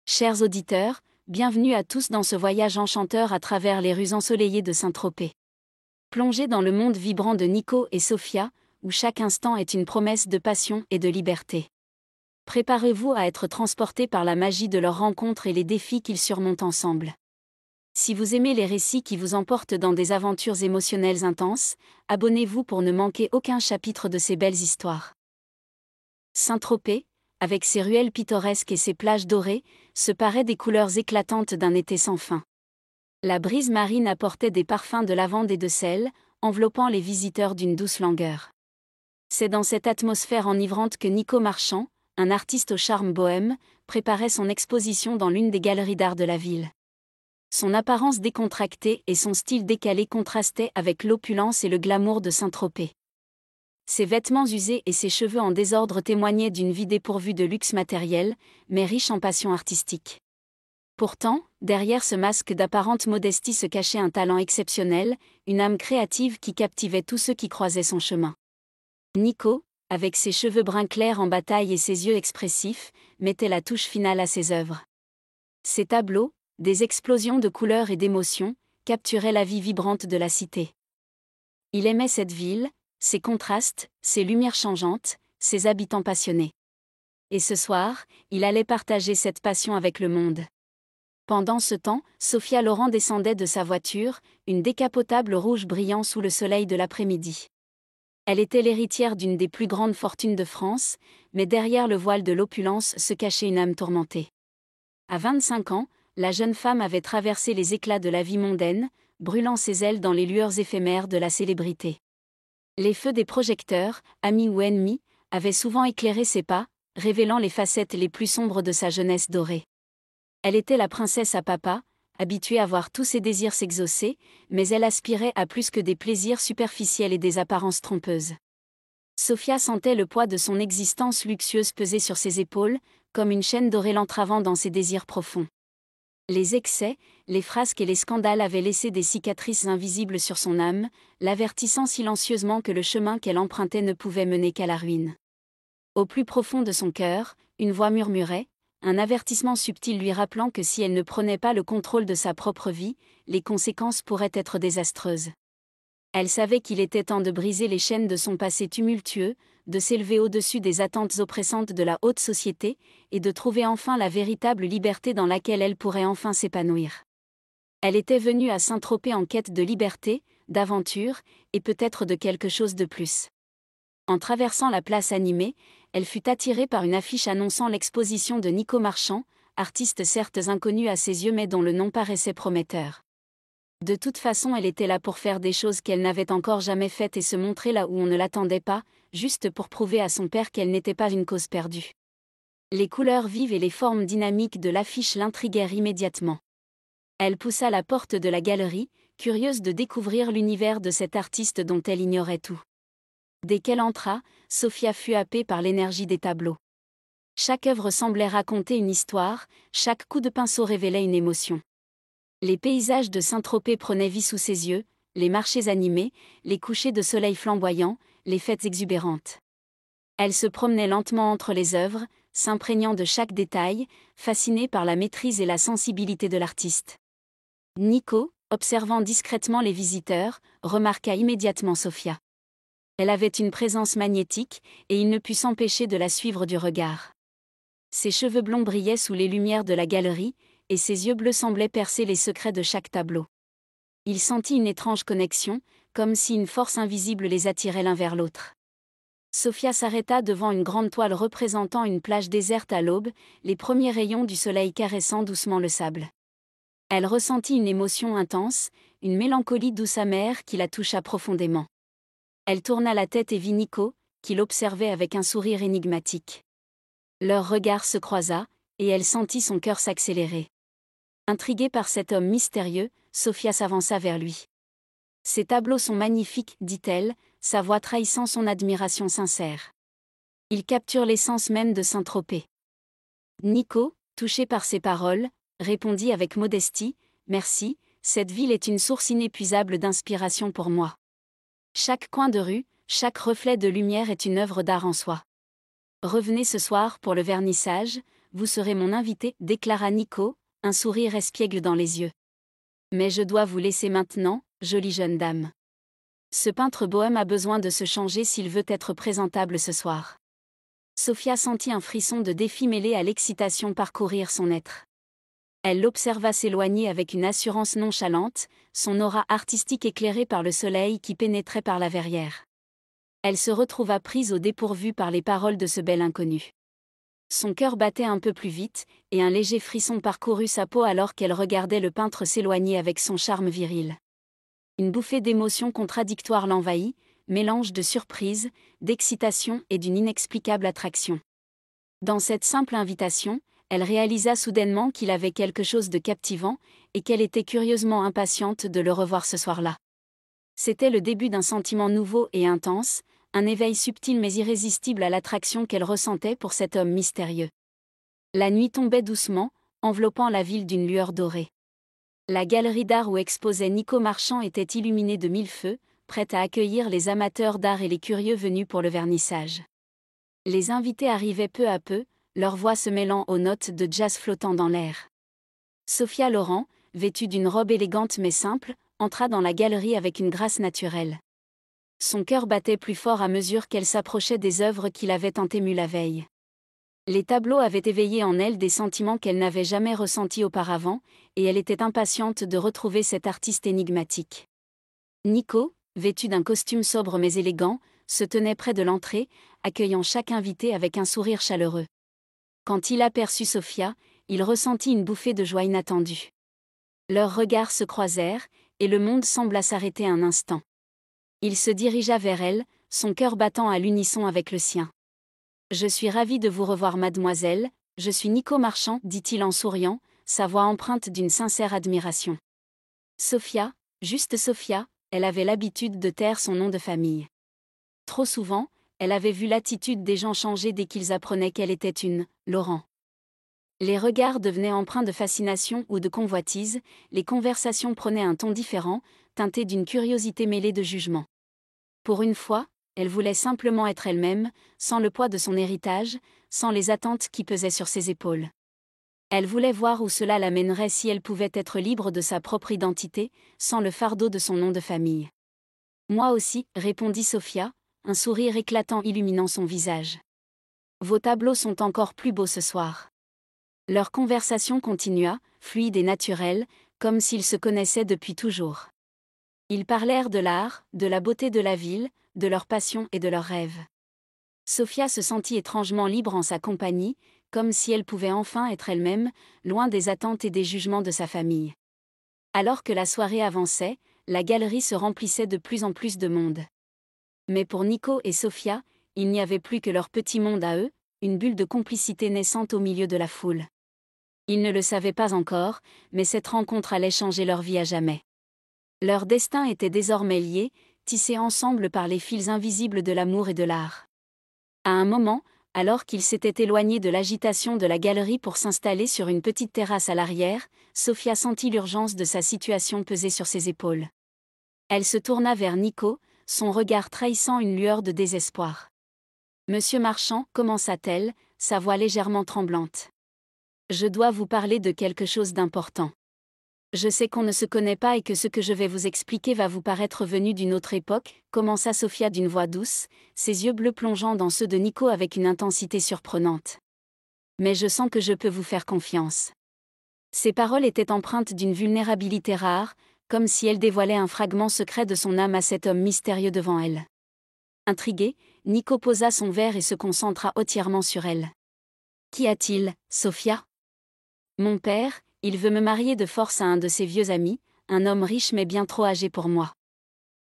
Chers auditeurs, bienvenue à tous dans ce voyage enchanteur à travers les rues ensoleillées de Saint-Tropez. Plongez dans le monde vibrant de Nico et Sophia, où chaque instant est une promesse de passion et de liberté. Préparez-vous à être transportés par la magie de leur rencontre et les défis qu'ils surmontent ensemble. Si vous aimez les récits qui vous emportent dans des aventures émotionnelles intenses, abonnez-vous pour ne manquer aucun chapitre de ces belles histoires. Saint-Tropez, avec ses ruelles pittoresques et ses plages dorées, se parait des couleurs éclatantes d'un été sans fin. La brise marine apportait des parfums de lavande et de sel, enveloppant les visiteurs d'une douce langueur. C'est dans cette atmosphère enivrante que Nico Marchand, un artiste au charme bohème, préparait son exposition dans l'une des galeries d'art de la ville. Son apparence décontractée et son style décalé contrastaient avec l'opulence et le glamour de Saint-Tropez. Ses vêtements usés et ses cheveux en désordre témoignaient d'une vie dépourvue de luxe matériel, mais riche en passion artistique. Pourtant, derrière ce masque d'apparente modestie se cachait un talent exceptionnel, une âme créative qui captivait tous ceux qui croisaient son chemin. Nico, avec ses cheveux bruns clairs en bataille et ses yeux expressifs, mettait la touche finale à ses œuvres. Ses tableaux, des explosions de couleurs et d'émotions, capturaient la vie vibrante de la cité. Il aimait cette ville, ses contrastes, ses lumières changeantes, ses habitants passionnés. Et ce soir, il allait partager cette passion avec le monde. Pendant ce temps, Sophia Loren descendait de sa voiture, une décapotable rouge brillant sous le soleil de l'après-midi. Elle était l'héritière d'une des plus grandes fortunes de France, mais derrière le voile de l'opulence se cachait une âme tourmentée. À 25 ans, la jeune femme avait traversé les éclats de la vie mondaine, brûlant ses ailes dans les lueurs éphémères de la célébrité. Les feux des projecteurs, amis ou ennemis, avaient souvent éclairé ses pas, révélant les facettes les plus sombres de sa jeunesse dorée. Elle était la princesse à papa, habituée à voir tous ses désirs s'exaucer, mais elle aspirait à plus que des plaisirs superficiels et des apparences trompeuses. Sophia sentait le poids de son existence luxueuse peser sur ses épaules, comme une chaîne dorée l'entravant dans ses désirs profonds. Les excès, les frasques et les scandales avaient laissé des cicatrices invisibles sur son âme, l'avertissant silencieusement que le chemin qu'elle empruntait ne pouvait mener qu'à la ruine. Au plus profond de son cœur, une voix murmurait, un avertissement subtil lui rappelant que si elle ne prenait pas le contrôle de sa propre vie, les conséquences pourraient être désastreuses. Elle savait qu'il était temps de briser les chaînes de son passé tumultueux, de s'élever au-dessus des attentes oppressantes de la haute société, et de trouver enfin la véritable liberté dans laquelle elle pourrait enfin s'épanouir. Elle était venue à Saint-Tropez en quête de liberté, d'aventure, et peut-être de quelque chose de plus. En traversant la place animée, elle fut attirée par une affiche annonçant l'exposition de Nico Marchand, artiste certes inconnu à ses yeux mais dont le nom paraissait prometteur. De toute façon, elle était là pour faire des choses qu'elle n'avait encore jamais faites et se montrer là où on ne l'attendait pas, juste pour prouver à son père qu'elle n'était pas une cause perdue. Les couleurs vives et les formes dynamiques de l'affiche l'intriguèrent immédiatement. Elle poussa la porte de la galerie, curieuse de découvrir l'univers de cet artiste dont elle ignorait tout. Dès qu'elle entra, Sophia fut happée par l'énergie des tableaux. Chaque œuvre semblait raconter une histoire, chaque coup de pinceau révélait une émotion. Les paysages de Saint-Tropez prenaient vie sous ses yeux, les marchés animés, les couchers de soleil flamboyants, les fêtes exubérantes. Elle se promenait lentement entre les œuvres, s'imprégnant de chaque détail, fascinée par la maîtrise et la sensibilité de l'artiste. Nico, observant discrètement les visiteurs, remarqua immédiatement Sophia. Elle avait une présence magnétique, et il ne put s'empêcher de la suivre du regard. Ses cheveux blonds brillaient sous les lumières de la galerie, et ses yeux bleus semblaient percer les secrets de chaque tableau. Il sentit une étrange connexion, comme si une force invisible les attirait l'un vers l'autre. Sophia s'arrêta devant une grande toile représentant une plage déserte à l'aube, les premiers rayons du soleil caressant doucement le sable. Elle ressentit une émotion intense, une mélancolie douce amère qui la toucha profondément. Elle tourna la tête et vit Nico, qui l'observait avec un sourire énigmatique. Leur regard se croisa, et elle sentit son cœur s'accélérer. Intriguée par cet homme mystérieux, Sophia s'avança vers lui. « Ces tableaux sont magnifiques, dit-elle, sa voix trahissant son admiration sincère. Ils capturent l'essence même de Saint-Tropez. » Nico, touché par ces paroles, répondit avec modestie, « Merci, cette ville est une source inépuisable d'inspiration pour moi. Chaque coin de rue, chaque reflet de lumière est une œuvre d'art en soi. Revenez ce soir pour le vernissage, vous serez mon invité, déclara Nico, un sourire espiègle dans les yeux. Mais je dois vous laisser maintenant, jolie jeune dame. Ce peintre bohème a besoin de se changer s'il veut être présentable ce soir. Sophia sentit un frisson de défi mêlé à l'excitation parcourir son être. Elle l'observa s'éloigner avec une assurance nonchalante, son aura artistique éclairée par le soleil qui pénétrait par la verrière. Elle se retrouva prise au dépourvu par les paroles de ce bel inconnu. Son cœur battait un peu plus vite, et un léger frisson parcourut sa peau alors qu'elle regardait le peintre s'éloigner avec son charme viril. Une bouffée d'émotions contradictoires l'envahit, mélange de surprise, d'excitation et d'une inexplicable attraction. Dans cette simple invitation, elle réalisa soudainement qu'il avait quelque chose de captivant, et qu'elle était curieusement impatiente de le revoir ce soir-là. C'était le début d'un sentiment nouveau et intense, un éveil subtil mais irrésistible à l'attraction qu'elle ressentait pour cet homme mystérieux. La nuit tombait doucement, enveloppant la ville d'une lueur dorée. La galerie d'art où exposait Nico Marchand était illuminée de mille feux, prête à accueillir les amateurs d'art et les curieux venus pour le vernissage. Les invités arrivaient peu à peu, leurs voix se mêlant aux notes de jazz flottant dans l'air. Sophia Loren, vêtue d'une robe élégante mais simple, entra dans la galerie avec une grâce naturelle. Son cœur battait plus fort à mesure qu'elle s'approchait des œuvres qui l'avaient tant émue la veille. Les tableaux avaient éveillé en elle des sentiments qu'elle n'avait jamais ressentis auparavant, et elle était impatiente de retrouver cet artiste énigmatique. Nico, vêtu d'un costume sobre mais élégant, se tenait près de l'entrée, accueillant chaque invité avec un sourire chaleureux. Quand il aperçut Sophia, il ressentit une bouffée de joie inattendue. Leurs regards se croisèrent, et le monde sembla s'arrêter un instant. Il se dirigea vers elle, son cœur battant à l'unisson avec le sien. « Je suis ravi de vous revoir, mademoiselle, je suis Nico Marchand, dit-il en souriant, sa voix empreinte d'une sincère admiration. Sophia, juste Sophia, elle avait l'habitude de taire son nom de famille. Trop souvent, elle avait vu l'attitude des gens changer dès qu'ils apprenaient qu'elle était une Loren. Les regards devenaient empreints de fascination ou de convoitise, les conversations prenaient un ton différent, teinté d'une curiosité mêlée de jugement. Pour une fois, elle voulait simplement être elle-même, sans le poids de son héritage, sans les attentes qui pesaient sur ses épaules. Elle voulait voir où cela l'amènerait si elle pouvait être libre de sa propre identité, sans le fardeau de son nom de famille. « Moi aussi, répondit Sophia, un sourire éclatant illuminant son visage. Vos tableaux sont encore plus beaux ce soir. Leur conversation continua, fluide et naturelle, comme s'ils se connaissaient depuis toujours. Ils parlèrent de l'art, de la beauté de la ville, de leurs passions et de leurs rêves. Sophia se sentit étrangement libre en sa compagnie, comme si elle pouvait enfin être elle-même, loin des attentes et des jugements de sa famille. Alors que la soirée avançait, la galerie se remplissait de plus en plus de monde. Mais pour Nico et Sophia, il n'y avait plus que leur petit monde à eux, une bulle de complicité naissante au milieu de la foule. Ils ne le savaient pas encore, mais cette rencontre allait changer leur vie à jamais. Leur destin était désormais lié, tissé ensemble par les fils invisibles de l'amour et de l'art. À un moment, alors qu'ils s'étaient éloignés de l'agitation de la galerie pour s'installer sur une petite terrasse à l'arrière, Sophia sentit l'urgence de sa situation peser sur ses épaules. Elle se tourna vers Nico, son regard trahissant une lueur de désespoir. « Monsieur Marchand, commença-t-elle, sa voix légèrement tremblante. Je dois vous parler de quelque chose d'important. Je sais qu'on ne se connaît pas et que ce que je vais vous expliquer va vous paraître venu d'une autre époque, commença Sophia d'une voix douce, ses yeux bleus plongeant dans ceux de Nico avec une intensité surprenante. Mais je sens que je peux vous faire confiance. Ses paroles étaient empreintes d'une vulnérabilité rare, comme si elle dévoilait un fragment secret de son âme à cet homme mystérieux devant elle. Intrigué, Nico posa son verre et se concentra entièrement sur elle. Qu'y a-t-il, Sophia ? Mon père, il veut me marier de force à un de ses vieux amis, un homme riche mais bien trop âgé pour moi.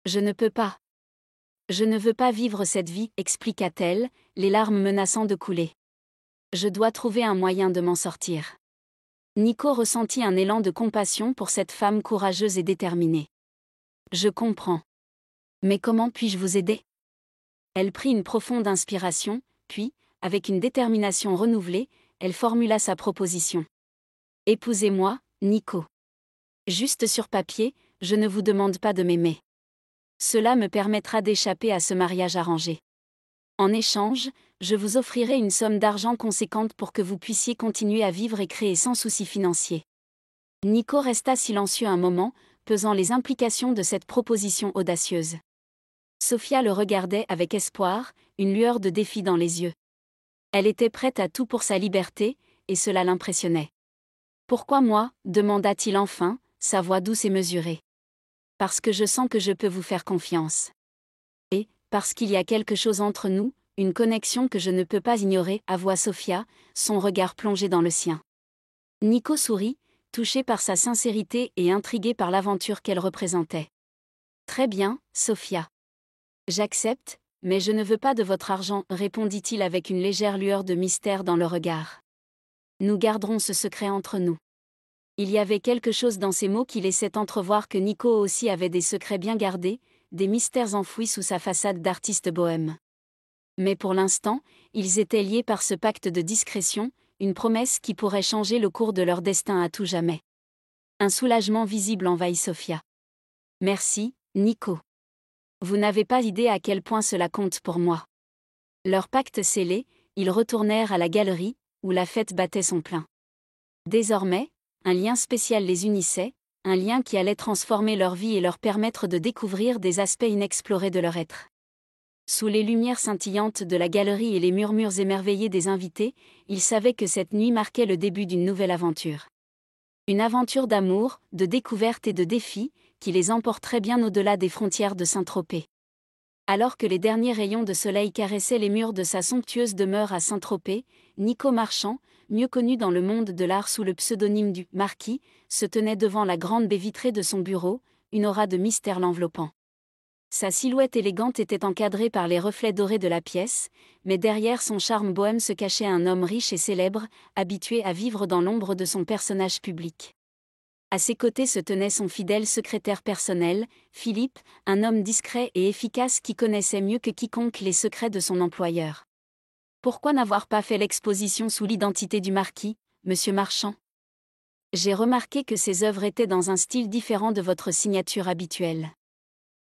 Je ne peux pas. Je ne veux pas vivre cette vie, expliqua-t-elle, les larmes menaçant de couler. Je dois trouver un moyen de m'en sortir. Nico ressentit un élan de compassion pour cette femme courageuse et déterminée. Je comprends. Mais comment puis-je vous aider ? Elle prit une profonde inspiration, puis, avec une détermination renouvelée, elle formula sa proposition. Épousez-moi, Nico. Juste sur papier, je ne vous demande pas de m'aimer. Cela me permettra d'échapper à ce mariage arrangé. En échange, je vous offrirai une somme d'argent conséquente pour que vous puissiez continuer à vivre et créer sans souci financier. Nico resta silencieux un moment, pesant les implications de cette proposition audacieuse. Sofia le regardait avec espoir, une lueur de défi dans les yeux. Elle était prête à tout pour sa liberté, et cela l'impressionnait. « Pourquoi moi ?» demanda-t-il enfin, sa voix douce et mesurée. « Parce que je sens que je peux vous faire confiance. Et, parce qu'il y a quelque chose entre nous, une connexion que je ne peux pas ignorer » avoua Sofia, son regard plongé dans le sien. Nico sourit, touché par sa sincérité et intrigué par l'aventure qu'elle représentait. « Très bien, Sofia. J'accepte, mais je ne veux pas de votre argent, répondit-il avec une légère lueur de mystère dans le regard. Nous garderons ce secret entre nous. Il y avait quelque chose dans ces mots qui laissait entrevoir que Nico aussi avait des secrets bien gardés, des mystères enfouis sous sa façade d'artiste bohème. Mais pour l'instant, ils étaient liés par ce pacte de discrétion, une promesse qui pourrait changer le cours de leur destin à tout jamais. Un soulagement visible envahit Sofia. « Merci, Nico. Vous n'avez pas idée à quel point cela compte pour moi. » Leur pacte scellé, ils retournèrent à la galerie, où la fête battait son plein. Désormais, un lien spécial les unissait, un lien qui allait transformer leur vie et leur permettre de découvrir des aspects inexplorés de leur être. Sous les lumières scintillantes de la galerie et les murmures émerveillés des invités, ils savaient que cette nuit marquait le début d'une nouvelle aventure. Une aventure d'amour, de découverte et de défi, qui les emporterait bien au-delà des frontières de Saint-Tropez. Alors que les derniers rayons de soleil caressaient les murs de sa somptueuse demeure à Saint-Tropez, Nico Marchand, mieux connu dans le monde de l'art sous le pseudonyme du « Marquis », se tenait devant la grande baie vitrée de son bureau, une aura de mystère l'enveloppant. Sa silhouette élégante était encadrée par les reflets dorés de la pièce, mais derrière son charme bohème se cachait un homme riche et célèbre, habitué à vivre dans l'ombre de son personnage public. À ses côtés se tenait son fidèle secrétaire personnel, Philippe, un homme discret et efficace qui connaissait mieux que quiconque les secrets de son employeur. « Pourquoi n'avoir pas fait l'exposition sous l'identité du marquis, monsieur Marchand ? J'ai remarqué que ses œuvres étaient dans un style différent de votre signature habituelle.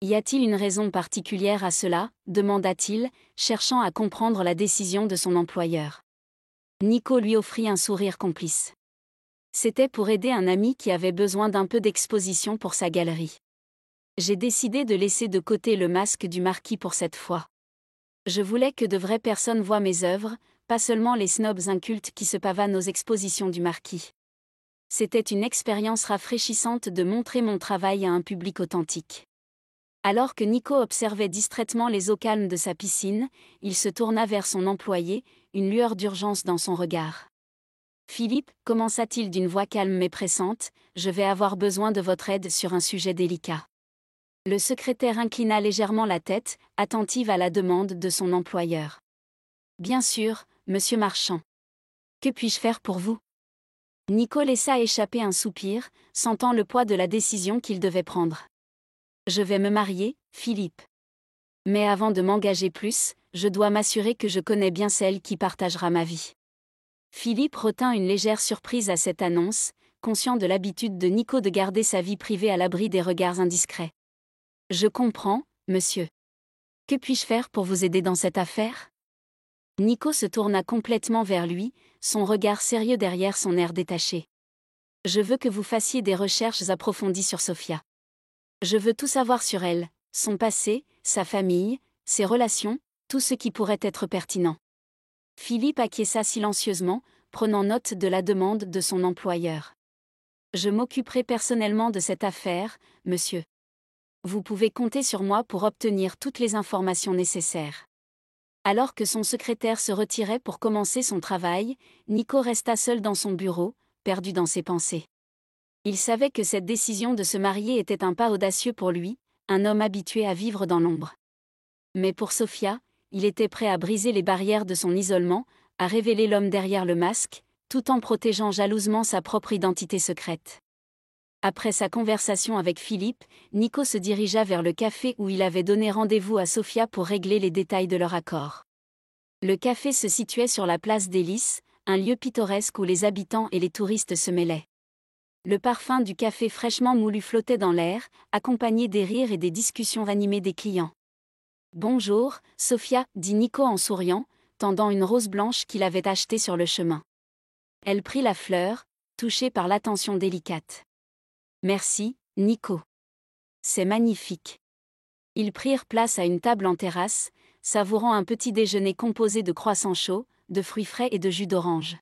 Y a-t-il une raison particulière à cela ?» demanda-t-il, cherchant à comprendre la décision de son employeur. Nico lui offrit un sourire complice. C'était pour aider un ami qui avait besoin d'un peu d'exposition pour sa galerie. J'ai décidé de laisser de côté le masque du marquis pour cette fois. Je voulais que de vraies personnes voient mes œuvres, pas seulement les snobs incultes qui se pavanent aux expositions du marquis. C'était une expérience rafraîchissante de montrer mon travail à un public authentique. Alors que Nico observait distraitement les eaux calmes de sa piscine, il se tourna vers son employé, une lueur d'urgence dans son regard. « Philippe, commença-t-il d'une voix calme mais pressante, je vais avoir besoin de votre aide sur un sujet délicat. » Le secrétaire inclina légèrement la tête, attentive à la demande de son employeur. « Bien sûr, monsieur Marchand. Que puis-je faire pour vous ?» Nico laissa échapper un soupir, sentant le poids de la décision qu'il devait prendre. « Je vais me marier, Philippe. Mais avant de m'engager plus, je dois m'assurer que je connais bien celle qui partagera ma vie. » Philippe retint une légère surprise à cette annonce, conscient de l'habitude de Nico de garder sa vie privée à l'abri des regards indiscrets. « Je comprends, monsieur. Que puis-je faire pour vous aider dans cette affaire ?» Nico se tourna complètement vers lui, son regard sérieux derrière son air détaché. « Je veux que vous fassiez des recherches approfondies sur Sofia. Je veux tout savoir sur elle, son passé, sa famille, ses relations, tout ce qui pourrait être pertinent. » Philippe acquiesça silencieusement, prenant note de la demande de son employeur. « Je m'occuperai personnellement de cette affaire, monsieur. Vous pouvez compter sur moi pour obtenir toutes les informations nécessaires. » Alors que son secrétaire se retirait pour commencer son travail, Nico resta seul dans son bureau, perdu dans ses pensées. Il savait que cette décision de se marier était un pas audacieux pour lui, un homme habitué à vivre dans l'ombre. Mais pour Sofia, il était prêt à briser les barrières de son isolement, à révéler l'homme derrière le masque, tout en protégeant jalousement sa propre identité secrète. Après sa conversation avec Philippe, Nico se dirigea vers le café où il avait donné rendez-vous à Sofia pour régler les détails de leur accord. Le café se situait sur la place des Lys, un lieu pittoresque où les habitants et les touristes se mêlaient. Le parfum du café fraîchement moulu flottait dans l'air, accompagné des rires et des discussions animées des clients. « Bonjour, Sofia, dit Nico en souriant, tendant une rose blanche qu'il avait achetée sur le chemin. Elle prit la fleur, touchée par l'attention délicate. « Merci, Nico. C'est magnifique. » Ils prirent place à une table en terrasse, savourant un petit déjeuner composé de croissants chauds, de fruits frais et de jus d'orange.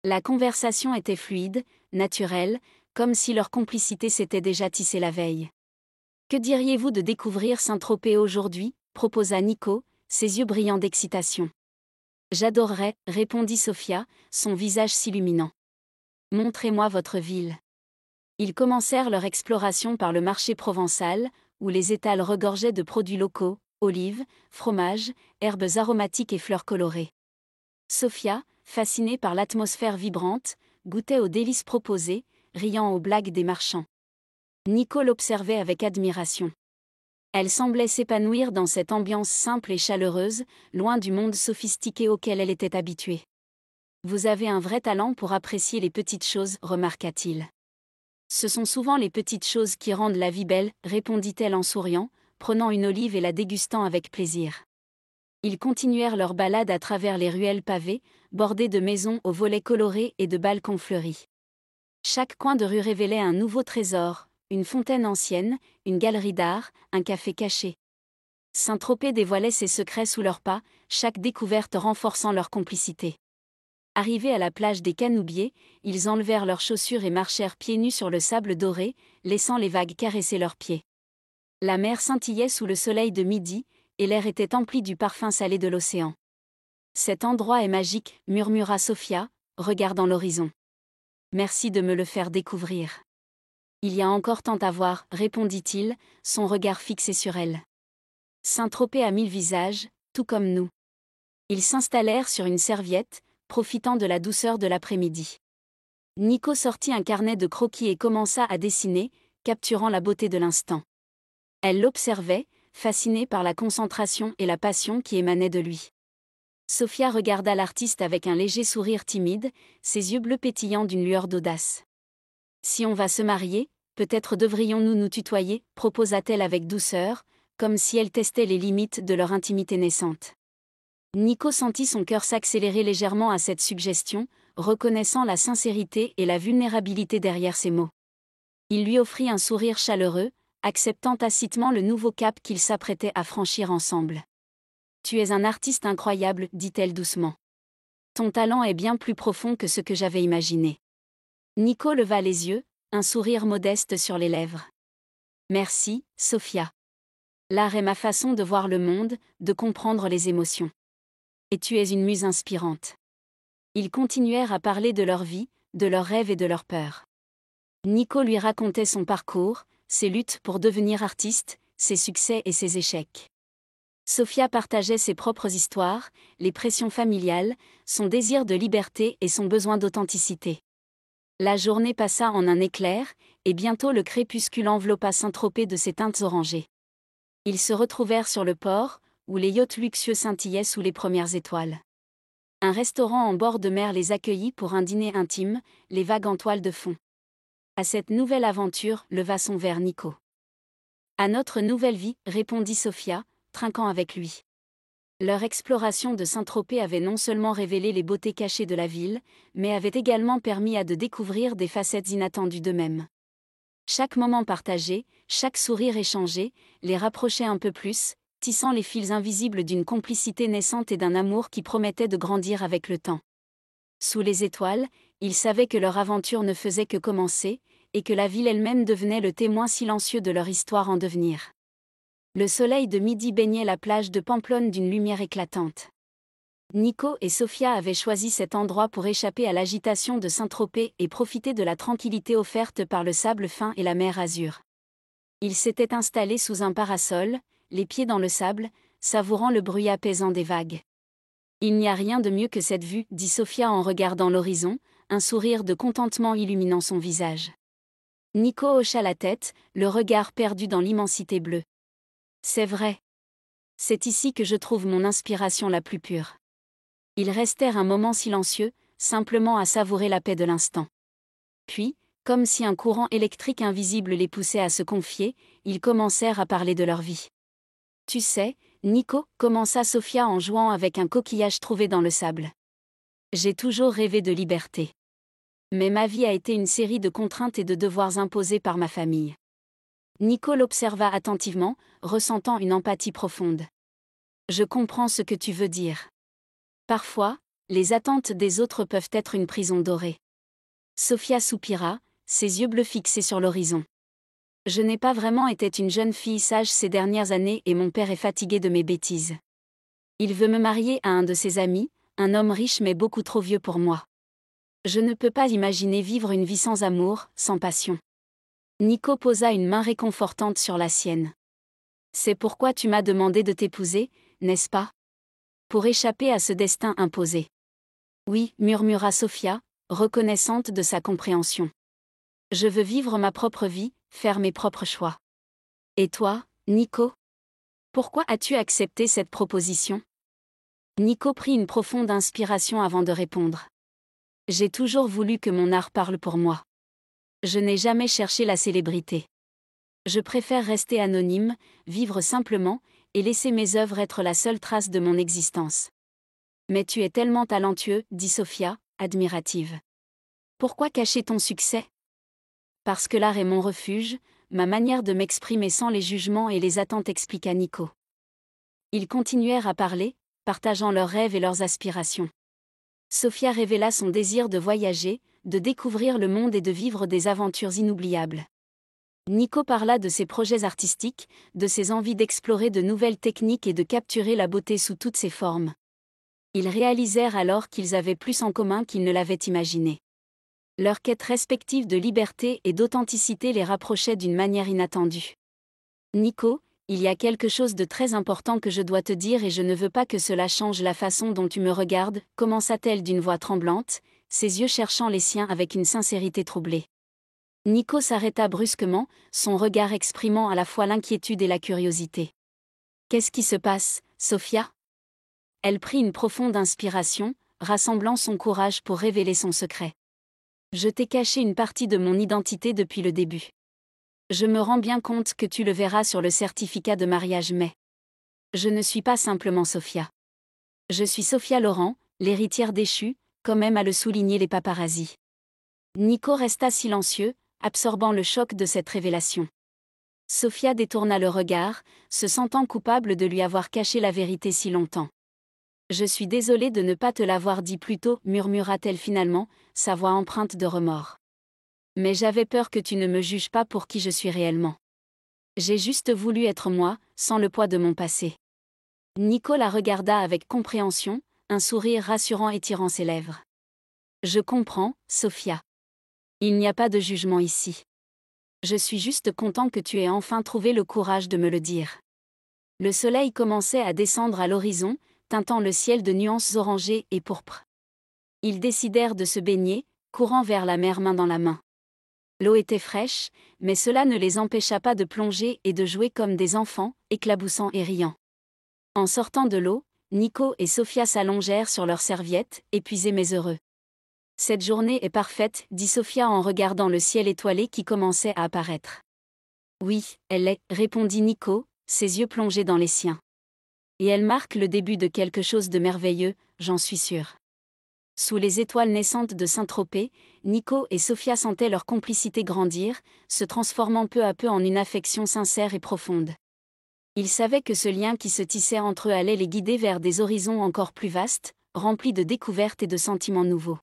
La conversation était fluide, naturelle, comme si leur complicité s'était déjà tissée la veille. « Que diriez-vous de découvrir Saint-Tropez aujourd'hui » proposa Nico, ses yeux brillants d'excitation. « J'adorerais, » répondit Sophia, son visage s'illuminant. « Montrez-moi votre ville. » Ils commencèrent leur exploration par le marché provençal, où les étals regorgeaient de produits locaux, olives, fromages, herbes aromatiques et fleurs colorées. Sophia, fascinée par l'atmosphère vibrante, goûtait aux délices proposées, riant aux blagues des marchands. Nico l'observait avec admiration. Elle semblait s'épanouir dans cette ambiance simple et chaleureuse, loin du monde sophistiqué auquel elle était habituée. « Vous avez un vrai talent pour apprécier les petites choses, » remarqua-t-il. « Ce sont souvent les petites choses qui rendent la vie belle, » répondit-elle en souriant, prenant une olive et la dégustant avec plaisir. Ils continuèrent leur balade à travers les ruelles pavées, bordées de maisons aux volets colorés et de balcons fleuris. Chaque coin de rue révélait un nouveau trésor, une fontaine ancienne, une galerie d'art, un café caché. Saint-Tropez dévoilait ses secrets sous leurs pas, chaque découverte renforçant leur complicité. Arrivés à la plage des Canoubiers, ils enlevèrent leurs chaussures et marchèrent pieds nus sur le sable doré, laissant les vagues caresser leurs pieds. La mer scintillait sous le soleil de midi, et l'air était empli du parfum salé de l'océan. « Cet endroit est magique, » murmura Sophia, regardant l'horizon. « Merci de me le faire découvrir. »« Il y a encore tant à voir, » répondit-il, son regard fixé sur elle. « Saint-Tropez a 1000 visages, tout comme nous. » Ils s'installèrent sur une serviette, profitant de la douceur de l'après-midi. Nico sortit un carnet de croquis et commença à dessiner, capturant la beauté de l'instant. Elle l'observait, fascinée par la concentration et la passion qui émanaient de lui. Sophia regarda l'artiste avec un léger sourire timide, ses yeux bleus pétillants d'une lueur d'audace. « Si on va se marier, peut-être devrions-nous nous tutoyer » proposa-t-elle avec douceur, comme si elle testait les limites de leur intimité naissante. Nico sentit son cœur s'accélérer légèrement à cette suggestion, reconnaissant la sincérité et la vulnérabilité derrière ces mots. Il lui offrit un sourire chaleureux, acceptant tacitement le nouveau cap qu'ils s'apprêtaient à franchir ensemble. « Tu es un artiste incroyable, » dit-elle doucement. « Ton talent est bien plus profond que ce que j'avais imaginé. » Nico leva les yeux, un sourire modeste sur les lèvres. « Merci, Sophia. L'art est ma façon de voir le monde, de comprendre les émotions. Et tu es une muse inspirante. » Ils continuèrent à parler de leur vie, de leurs rêves et de leurs peurs. Nico lui racontait son parcours, ses luttes pour devenir artiste, ses succès et ses échecs. Sophia partageait ses propres histoires, les pressions familiales, son désir de liberté et son besoin d'authenticité. La journée passa en un éclair, et bientôt le crépuscule enveloppa Saint-Tropez de ses teintes orangées. Ils se retrouvèrent sur le port, où les yachts luxueux scintillaient sous les premières étoiles. Un restaurant en bord de mer les accueillit pour un dîner intime, les vagues en toile de fond. À cette nouvelle aventure, leva son verre Nico. « À notre nouvelle vie, » répondit Sophia, trinquant avec lui. Leur exploration de Saint-Tropez avait non seulement révélé les beautés cachées de la ville, mais avait également permis à de découvrir des facettes inattendues d'eux-mêmes. Chaque moment partagé, chaque sourire échangé, les rapprochait un peu plus, tissant les fils invisibles d'une complicité naissante et d'un amour qui promettait de grandir avec le temps. Sous les étoiles, ils savaient que leur aventure ne faisait que commencer, et que la ville elle-même devenait le témoin silencieux de leur histoire en devenir. Le soleil de midi baignait la plage de Pamplonne d'une lumière éclatante. Nico et Sophia avaient choisi cet endroit pour échapper à l'agitation de Saint-Tropez et profiter de la tranquillité offerte par le sable fin et la mer azur. Ils s'étaient installés sous un parasol, les pieds dans le sable, savourant le bruit apaisant des vagues. « Il n'y a rien de mieux que cette vue, » dit Sophia en regardant l'horizon, un sourire de contentement illuminant son visage. Nico hocha la tête, le regard perdu dans l'immensité bleue. « C'est vrai. C'est ici que je trouve mon inspiration la plus pure. » Ils restèrent un moment silencieux, simplement à savourer la paix de l'instant. Puis, comme si un courant électrique invisible les poussait à se confier, ils commencèrent à parler de leur vie. « Tu sais, Nico, commença Sophia en jouant avec un coquillage trouvé dans le sable. J'ai toujours rêvé de liberté. Mais ma vie a été une série de contraintes et de devoirs imposés par ma famille. Nico l'observa attentivement, ressentant une empathie profonde. Je comprends ce que tu veux dire. Parfois, les attentes des autres peuvent être une prison dorée. Sophia soupira, ses yeux bleus fixés sur l'horizon. Je n'ai pas vraiment été une jeune fille sage ces dernières années et mon père est fatigué de mes bêtises. Il veut me marier à un de ses amis, un homme riche mais beaucoup trop vieux pour moi. Je ne peux pas imaginer vivre une vie sans amour, sans passion. Nico posa une main réconfortante sur la sienne. C'est pourquoi tu m'as demandé de t'épouser, n'est-ce pas? Pour échapper à ce destin imposé. Oui, murmura Sophia, reconnaissante de sa compréhension. Je veux vivre ma propre vie, faire mes propres choix. Et toi, Nico? Pourquoi as-tu accepté cette proposition? Nico prit une profonde inspiration avant de répondre. J'ai toujours voulu que mon art parle pour moi. Je n'ai jamais cherché la célébrité. Je préfère rester anonyme, vivre simplement, et laisser mes œuvres être la seule trace de mon existence. Mais tu es tellement talentueux, dit Sophia, admirative. Pourquoi cacher ton succès? Parce que l'art est mon refuge, ma manière de m'exprimer sans les jugements et les attentes, expliqua Nico. Ils continuèrent à parler, partageant leurs rêves et leurs aspirations. Sophia révéla son désir de voyager, de découvrir le monde et de vivre des aventures inoubliables. Nico parla de ses projets artistiques, de ses envies d'explorer de nouvelles techniques et de capturer la beauté sous toutes ses formes. Ils réalisèrent alors qu'ils avaient plus en commun qu'ils ne l'avaient imaginé. Leur quête respective de liberté et d'authenticité les rapprochait d'une manière inattendue. Nico, il y a quelque chose de très important que je dois te dire et je ne veux pas que cela change la façon dont tu me regardes, commença-t-elle d'une voix tremblante, ses yeux cherchant les siens avec une sincérité troublée. Nico s'arrêta brusquement, son regard exprimant à la fois l'inquiétude et la curiosité. Qu'est-ce qui se passe, Sophia? Elle prit une profonde inspiration, rassemblant son courage pour révéler son secret. Je t'ai caché une partie de mon identité depuis le début. Je me rends bien compte que tu le verras sur le certificat de mariage, mais je ne suis pas simplement Sophia. Je suis Sophia Loren, l'héritière déchue, comme aiment à le souligner les paparazzis. Nico resta silencieux, absorbant le choc de cette révélation. Sophia détourna le regard, se sentant coupable de lui avoir caché la vérité si longtemps. Je suis désolée de ne pas te l'avoir dit plus tôt, murmura-t-elle finalement, sa voix empreinte de remords. Mais j'avais peur que tu ne me juges pas pour qui je suis réellement. J'ai juste voulu être moi, sans le poids de mon passé. Nico la regarda avec compréhension, un sourire rassurant étirant ses lèvres. Je comprends, Sophia. Il n'y a pas de jugement ici. Je suis juste content que tu aies enfin trouvé le courage de me le dire. Le soleil commençait à descendre à l'horizon, teintant le ciel de nuances orangées et pourpres. Ils décidèrent de se baigner, courant vers la mer main dans la main. L'eau était fraîche, mais cela ne les empêcha pas de plonger et de jouer comme des enfants, éclaboussant et riant. En sortant de l'eau, Nico et Sophia s'allongèrent sur leurs serviettes, épuisés mais heureux. Cette journée est parfaite, dit Sophia en regardant le ciel étoilé qui commençait à apparaître. Oui, elle l'est, répondit Nico, ses yeux plongés dans les siens. Et elle marque le début de quelque chose de merveilleux, j'en suis sûre. Sous les étoiles naissantes de Saint-Tropez, Nico et Sophia sentaient leur complicité grandir, se transformant peu à peu en une affection sincère et profonde. Ils savaient que ce lien qui se tissait entre eux allait les guider vers des horizons encore plus vastes, remplis de découvertes et de sentiments nouveaux.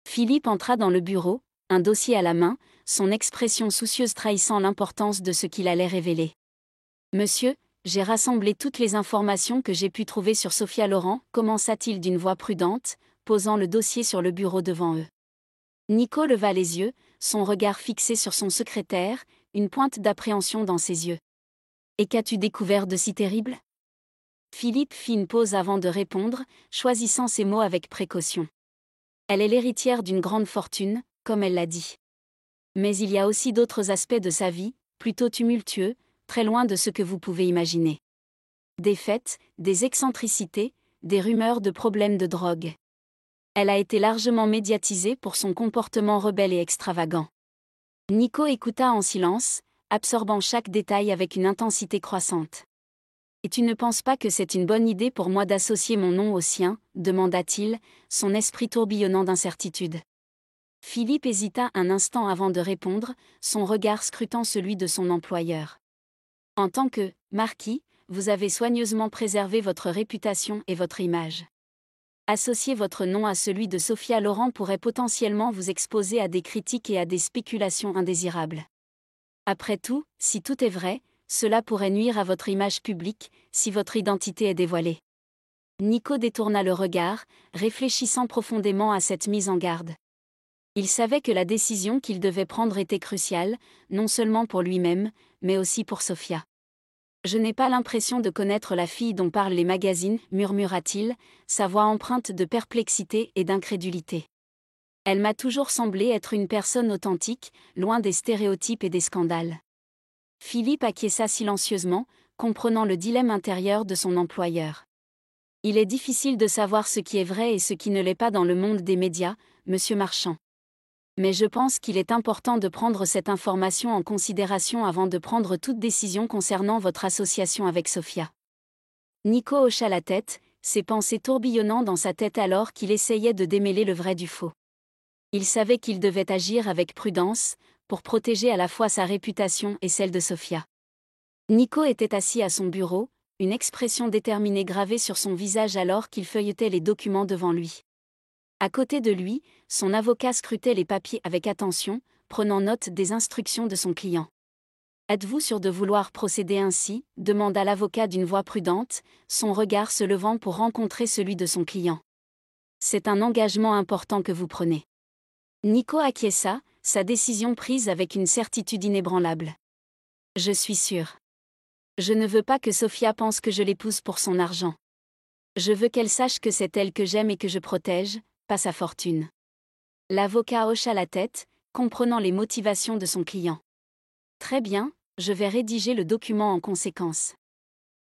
Philippe entra dans le bureau, un dossier à la main, son expression soucieuse trahissant l'importance de ce qu'il allait révéler. « Monsieur, j'ai rassemblé toutes les informations que j'ai pu trouver sur Sophia Loren, commença-t-il d'une voix prudente, posant le dossier sur le bureau devant eux. Nico leva les yeux, son regard fixé sur son secrétaire, une pointe d'appréhension dans ses yeux. « Et qu'as-tu découvert de si terrible ?» Philippe fit une pause avant de répondre, choisissant ses mots avec précaution. « Elle est l'héritière d'une grande fortune, comme elle l'a dit. Mais il y a aussi d'autres aspects de sa vie, plutôt tumultueux, très loin de ce que vous pouvez imaginer. Des fêtes, des excentricités, des rumeurs de problèmes de drogue. Elle a été largement médiatisée pour son comportement rebelle et extravagant. » Nico écouta en silence, absorbant chaque détail avec une intensité croissante. Et tu ne penses pas que c'est une bonne idée pour moi d'associer mon nom au sien, demanda-t-il, son esprit tourbillonnant d'incertitude. Philippe hésita un instant avant de répondre, son regard scrutant celui de son employeur. En tant que marquis, vous avez soigneusement préservé votre réputation et votre image. Associer votre nom à celui de Sophia Loren pourrait potentiellement vous exposer à des critiques et à des spéculations indésirables. Après tout, si tout est vrai, cela pourrait nuire à votre image publique, si votre identité est dévoilée. Nico détourna le regard, réfléchissant profondément à cette mise en garde. Il savait que la décision qu'il devait prendre était cruciale, non seulement pour lui-même, mais aussi pour Sophia. « Je n'ai pas l'impression de connaître la fille dont parlent les magazines, murmura-t-il, sa voix empreinte de perplexité et d'incrédulité. Elle m'a toujours semblé être une personne authentique, loin des stéréotypes et des scandales. » Philippe acquiesça silencieusement, comprenant le dilemme intérieur de son employeur. Il est difficile de savoir ce qui est vrai et ce qui ne l'est pas dans le monde des médias, monsieur Marchand. Mais je pense qu'il est important de prendre cette information en considération avant de prendre toute décision concernant votre association avec Sophia. Nico hocha la tête, ses pensées tourbillonnant dans sa tête alors qu'il essayait de démêler le vrai du faux. Il savait qu'il devait agir avec prudence, pour protéger à la fois sa réputation et celle de Sophia. Nico était assis à son bureau, une expression déterminée gravée sur son visage alors qu'il feuilletait les documents devant lui. À côté de lui, son avocat scrutait les papiers avec attention, prenant note des instructions de son client. « Êtes-vous sûr de vouloir procéder ainsi » demanda l'avocat d'une voix prudente, son regard se levant pour rencontrer celui de son client. « C'est un engagement important que vous prenez. » Nico acquiesça, sa décision prise avec une certitude inébranlable. « Je suis sûr. Je ne veux pas que Sophia pense que je l'épouse pour son argent. Je veux qu'elle sache que c'est elle que j'aime et que je protège, pas sa fortune. » L'avocat hocha la tête, comprenant les motivations de son client. « Très bien, je vais rédiger le document en conséquence. »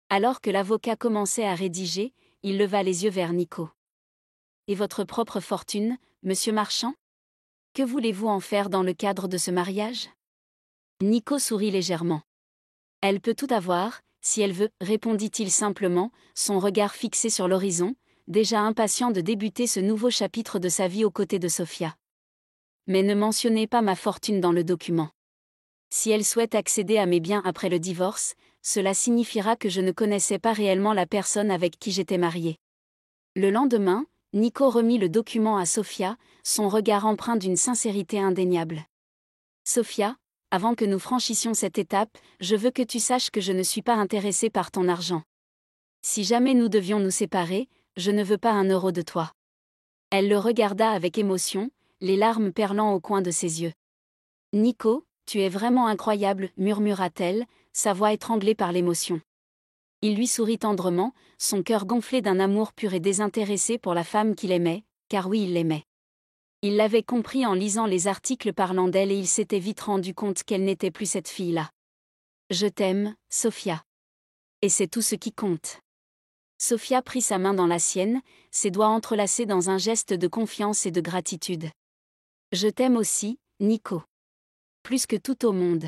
Alors que l'avocat commençait à rédiger, il leva les yeux vers Nico. « Et votre propre fortune, monsieur Marchand ? Que voulez-vous en faire dans le cadre de ce mariage ?» Nico sourit légèrement. « Elle peut tout avoir, si elle veut, » répondit-il simplement, son regard fixé sur l'horizon, déjà impatient de débuter ce nouveau chapitre de sa vie aux côtés de Sophia. « Mais ne mentionnez pas ma fortune dans le document. Si elle souhaite accéder à mes biens après le divorce, cela signifiera que je ne connaissais pas réellement la personne avec qui j'étais marié. » Le lendemain, Nico remit le document à Sophia, son regard empreint d'une sincérité indéniable. « Sophia, avant que nous franchissions cette étape, je veux que tu saches que je ne suis pas intéressé par ton argent. Si jamais nous devions nous séparer, je ne veux pas un euro de toi. » Elle le regarda avec émotion, les larmes perlant au coin de ses yeux. « Nico, tu es vraiment incroyable, » murmura-t-elle, sa voix étranglée par l'émotion. Il lui sourit tendrement, son cœur gonflé d'un amour pur et désintéressé pour la femme qu'il aimait, car oui, il l'aimait. Il l'avait compris en lisant les articles parlant d'elle et il s'était vite rendu compte qu'elle n'était plus cette fille-là. « Je t'aime, Sophia. Et c'est tout ce qui compte. » Sophia prit sa main dans la sienne, ses doigts entrelacés dans un geste de confiance et de gratitude. « Je t'aime aussi, Nico. Plus que tout au monde. »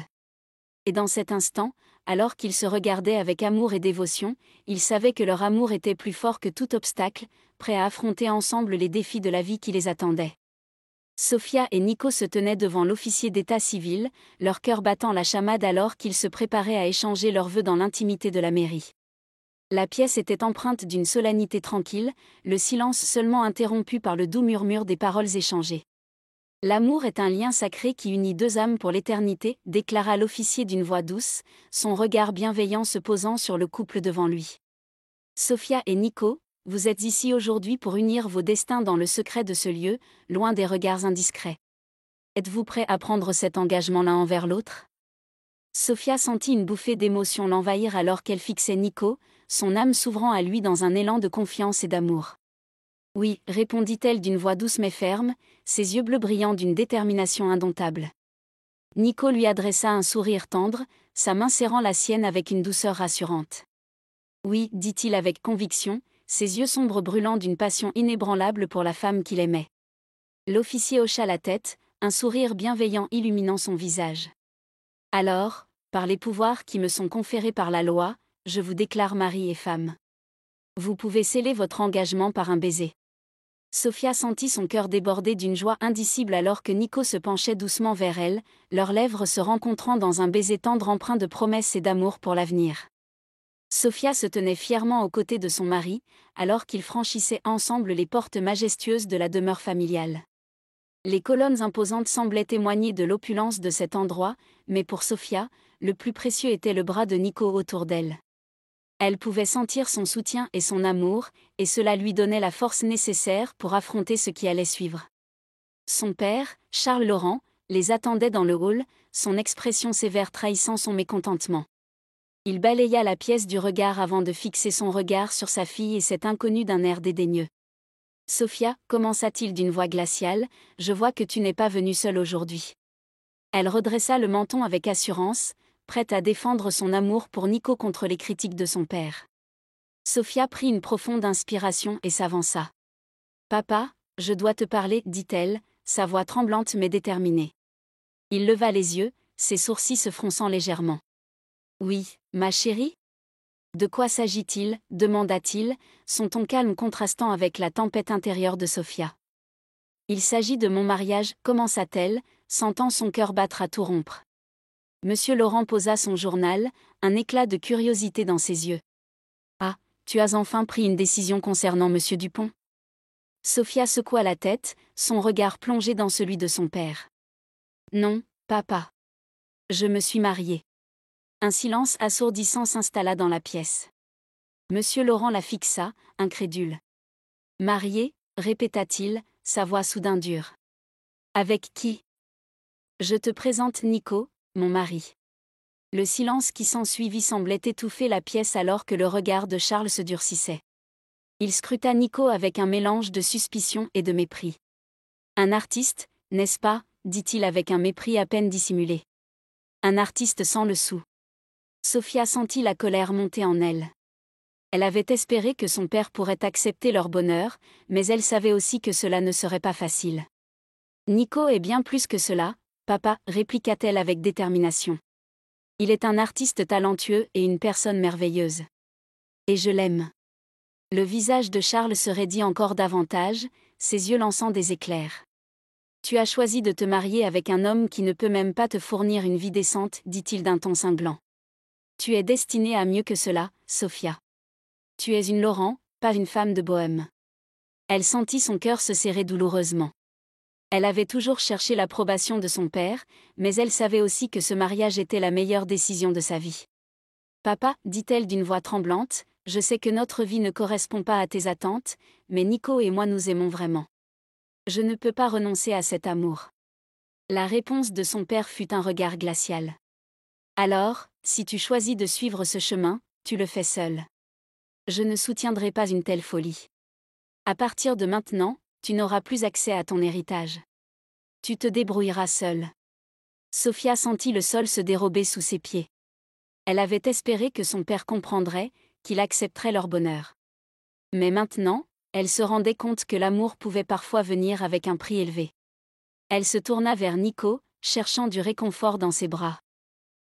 Et dans cet instant, alors qu'ils se regardaient avec amour et dévotion, ils savaient que leur amour était plus fort que tout obstacle, prêts à affronter ensemble les défis de la vie qui les attendaient. Sophia et Nico se tenaient devant l'officier d'état civil, leur cœur battant la chamade alors qu'ils se préparaient à échanger leurs vœux dans l'intimité de la mairie. La pièce était empreinte d'une solennité tranquille, le silence seulement interrompu par le doux murmure des paroles échangées. « L'amour est un lien sacré qui unit deux âmes pour l'éternité » déclara l'officier d'une voix douce, son regard bienveillant se posant sur le couple devant lui. « Sophia et Nico, vous êtes ici aujourd'hui pour unir vos destins dans le secret de ce lieu, loin des regards indiscrets. Êtes-vous prêts à prendre cet engagement l'un envers l'autre ?» Sophia sentit une bouffée d'émotion l'envahir alors qu'elle fixait Nico, son âme s'ouvrant à lui dans un élan de confiance et d'amour. « Oui, » répondit-elle d'une voix douce mais ferme, ses yeux bleus brillant d'une détermination indomptable. Nico lui adressa un sourire tendre, sa main serrant la sienne avec une douceur rassurante. « Oui, » dit-il avec conviction, ses yeux sombres brûlant d'une passion inébranlable pour la femme qu'il aimait. L'officier hocha la tête, un sourire bienveillant illuminant son visage. « Alors, par les pouvoirs qui me sont conférés par la loi, je vous déclare mari et femme. Vous pouvez sceller votre engagement par un baiser. Sophia sentit son cœur déborder d'une joie indicible alors que Nico se penchait doucement vers elle, leurs lèvres se rencontrant dans un baiser tendre empreint de promesses et d'amour pour l'avenir. Sophia se tenait fièrement aux côtés de son mari, alors qu'ils franchissaient ensemble les portes majestueuses de la demeure familiale. Les colonnes imposantes semblaient témoigner de l'opulence de cet endroit, mais pour Sophia, le plus précieux était le bras de Nico autour d'elle. Elle pouvait sentir son soutien et son amour, et cela lui donnait la force nécessaire pour affronter ce qui allait suivre. Son père, Charles Laurent, les attendait dans le hall, son expression sévère trahissant son mécontentement. Il balaya la pièce du regard avant de fixer son regard sur sa fille et cet inconnu d'un air dédaigneux. « Sophia, commença-t-il d'une voix glaciale, je vois que tu n'es pas venue seule aujourd'hui. » Elle redressa le menton avec assurance, prête à défendre son amour pour Nico contre les critiques de son père. Sophia prit une profonde inspiration et s'avança. « Papa, je dois te parler, dit-elle, sa voix tremblante mais déterminée. Il leva les yeux, ses sourcils se fronçant légèrement. « Oui, ma chérie ? De quoi s'agit-il ? Demanda-t-il, son ton calme contrastant avec la tempête intérieure de Sophia. Il s'agit de mon mariage, commença-t-elle, sentant son cœur battre à tout rompre. Monsieur Laurent posa son journal, un éclat de curiosité dans ses yeux. Ah, tu as enfin pris une décision concernant Monsieur Dupont ? Sophia secoua la tête, son regard plongé dans celui de son père. Non, papa. Je me suis mariée. Un silence assourdissant s'installa dans la pièce. Monsieur Laurent la fixa, incrédule. Mariée, répéta-t-il, sa voix soudain dure. Avec qui ? Je te présente Nico, mon mari. Le silence qui s'ensuivit semblait étouffer la pièce alors que le regard de Charles se durcissait. Il scruta Nico avec un mélange de suspicion et de mépris. Un artiste, n'est-ce pas ? Dit-il avec un mépris à peine dissimulé. Un artiste sans le sou. Sophia sentit la colère monter en elle. Elle avait espéré que son père pourrait accepter leur bonheur, mais elle savait aussi que cela ne serait pas facile. Nico est bien plus que cela, papa, répliqua-t-elle avec détermination. Il est un artiste talentueux et une personne merveilleuse. Et je l'aime. Le visage de Charles se raidit encore davantage, ses yeux lançant des éclairs. Tu as choisi de te marier avec un homme qui ne peut même pas te fournir une vie décente, dit-il d'un ton cinglant. Tu es destinée à mieux que cela, Sophia. Tu es une Laurent, pas une femme de bohème. Elle sentit son cœur se serrer douloureusement. Elle avait toujours cherché l'approbation de son père, mais elle savait aussi que ce mariage était la meilleure décision de sa vie. Papa, dit-elle d'une voix tremblante, je sais que notre vie ne correspond pas à tes attentes, mais Nico et moi nous aimons vraiment. Je ne peux pas renoncer à cet amour. La réponse de son père fut un regard glacial. Alors, si tu choisis de suivre ce chemin, tu le fais seul. Je ne soutiendrai pas une telle folie. À partir de maintenant, tu n'auras plus accès à ton héritage. Tu te débrouilleras seul. Sophia sentit le sol se dérober sous ses pieds. Elle avait espéré que son père comprendrait, qu'il accepterait leur bonheur. Mais maintenant, elle se rendait compte que l'amour pouvait parfois venir avec un prix élevé. Elle se tourna vers Nico, cherchant du réconfort dans ses bras.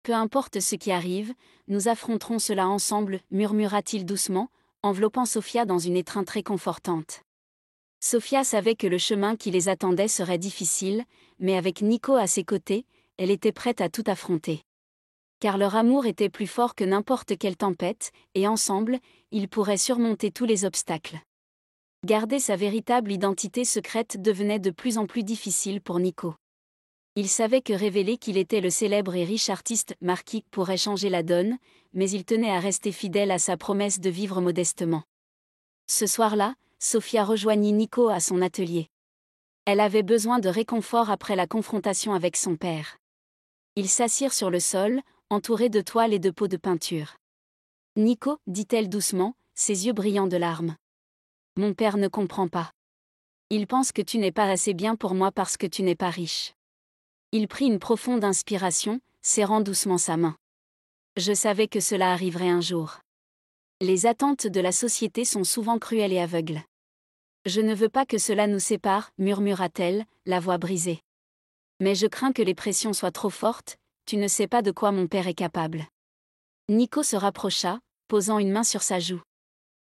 Peu importe ce qui arrive, nous affronterons cela ensemble, murmura-t-il doucement, enveloppant Sophia dans une étreinte réconfortante. Sophia savait que le chemin qui les attendait serait difficile, mais avec Nico à ses côtés, elle était prête à tout affronter. Car leur amour était plus fort que n'importe quelle tempête, et ensemble, ils pourraient surmonter tous les obstacles. Garder sa véritable identité secrète devenait de plus en plus difficile pour Nico. Il savait que révéler qu'il était le célèbre et riche artiste Marquis pourrait changer la donne, mais il tenait à rester fidèle à sa promesse de vivre modestement. Ce soir-là, Sophia rejoignit Nico à son atelier. Elle avait besoin de réconfort après la confrontation avec son père. Ils s'assirent sur le sol, entourés de toiles et de pots de peinture. « Nico, dit-elle doucement, ses yeux brillants de larmes. Mon père ne comprend pas. Il pense que tu n'es pas assez bien pour moi parce que tu n'es pas riche. » Il prit une profonde inspiration, serrant doucement sa main. Je savais que cela arriverait un jour. Les attentes de la société sont souvent cruelles et aveugles. Je ne veux pas que cela nous sépare, murmura-t-elle, la voix brisée. Mais je crains que les pressions soient trop fortes, tu ne sais pas de quoi mon père est capable. Nico se rapprocha, posant une main sur sa joue.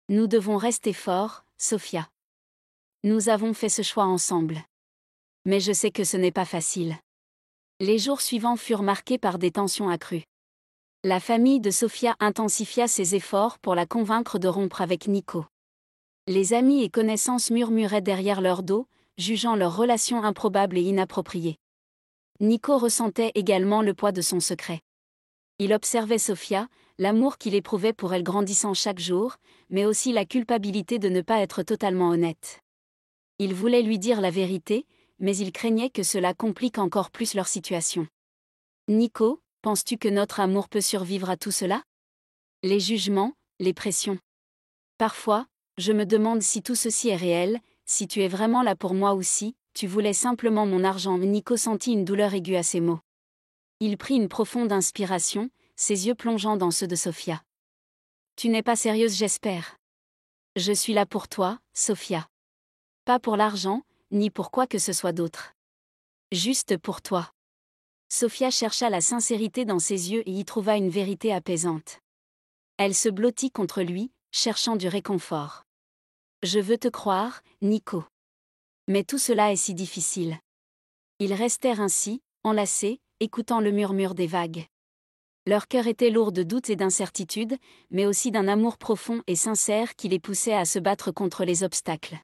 Nous devons rester forts, Sophia. Nous avons fait ce choix ensemble. Mais je sais que ce n'est pas facile. Les jours suivants furent marqués par des tensions accrues. La famille de Sophia intensifia ses efforts pour la convaincre de rompre avec Nico. Les amis et connaissances murmuraient derrière leur dos, jugeant leur relation improbable et inappropriée. Nico ressentait également le poids de son secret. Il observait Sophia, l'amour qu'il éprouvait pour elle grandissant chaque jour, mais aussi la culpabilité de ne pas être totalement honnête. Il voulait lui dire la vérité, mais il craignait que cela complique encore plus leur situation. Nico, penses-tu que notre amour peut survivre à tout cela? Les jugements, les pressions. Parfois, je me demande si tout ceci est réel, si tu es vraiment là pour moi ou si tu voulais simplement mon argent. Nico sentit une douleur aiguë à ces mots. Il prit une profonde inspiration, ses yeux plongeant dans ceux de Sophia. Tu n'es pas sérieuse, j'espère. Je suis là pour toi, Sophia. Pas pour l'argent, ni pour quoi que ce soit d'autre. Juste pour toi. Sophia chercha la sincérité dans ses yeux et y trouva une vérité apaisante. Elle se blottit contre lui, cherchant du réconfort. Je veux te croire, Nico. Mais tout cela est si difficile. Ils restèrent ainsi, enlacés, écoutant le murmure des vagues. Leur cœur était lourd de doutes et d'incertitudes, mais aussi d'un amour profond et sincère qui les poussait à se battre contre les obstacles.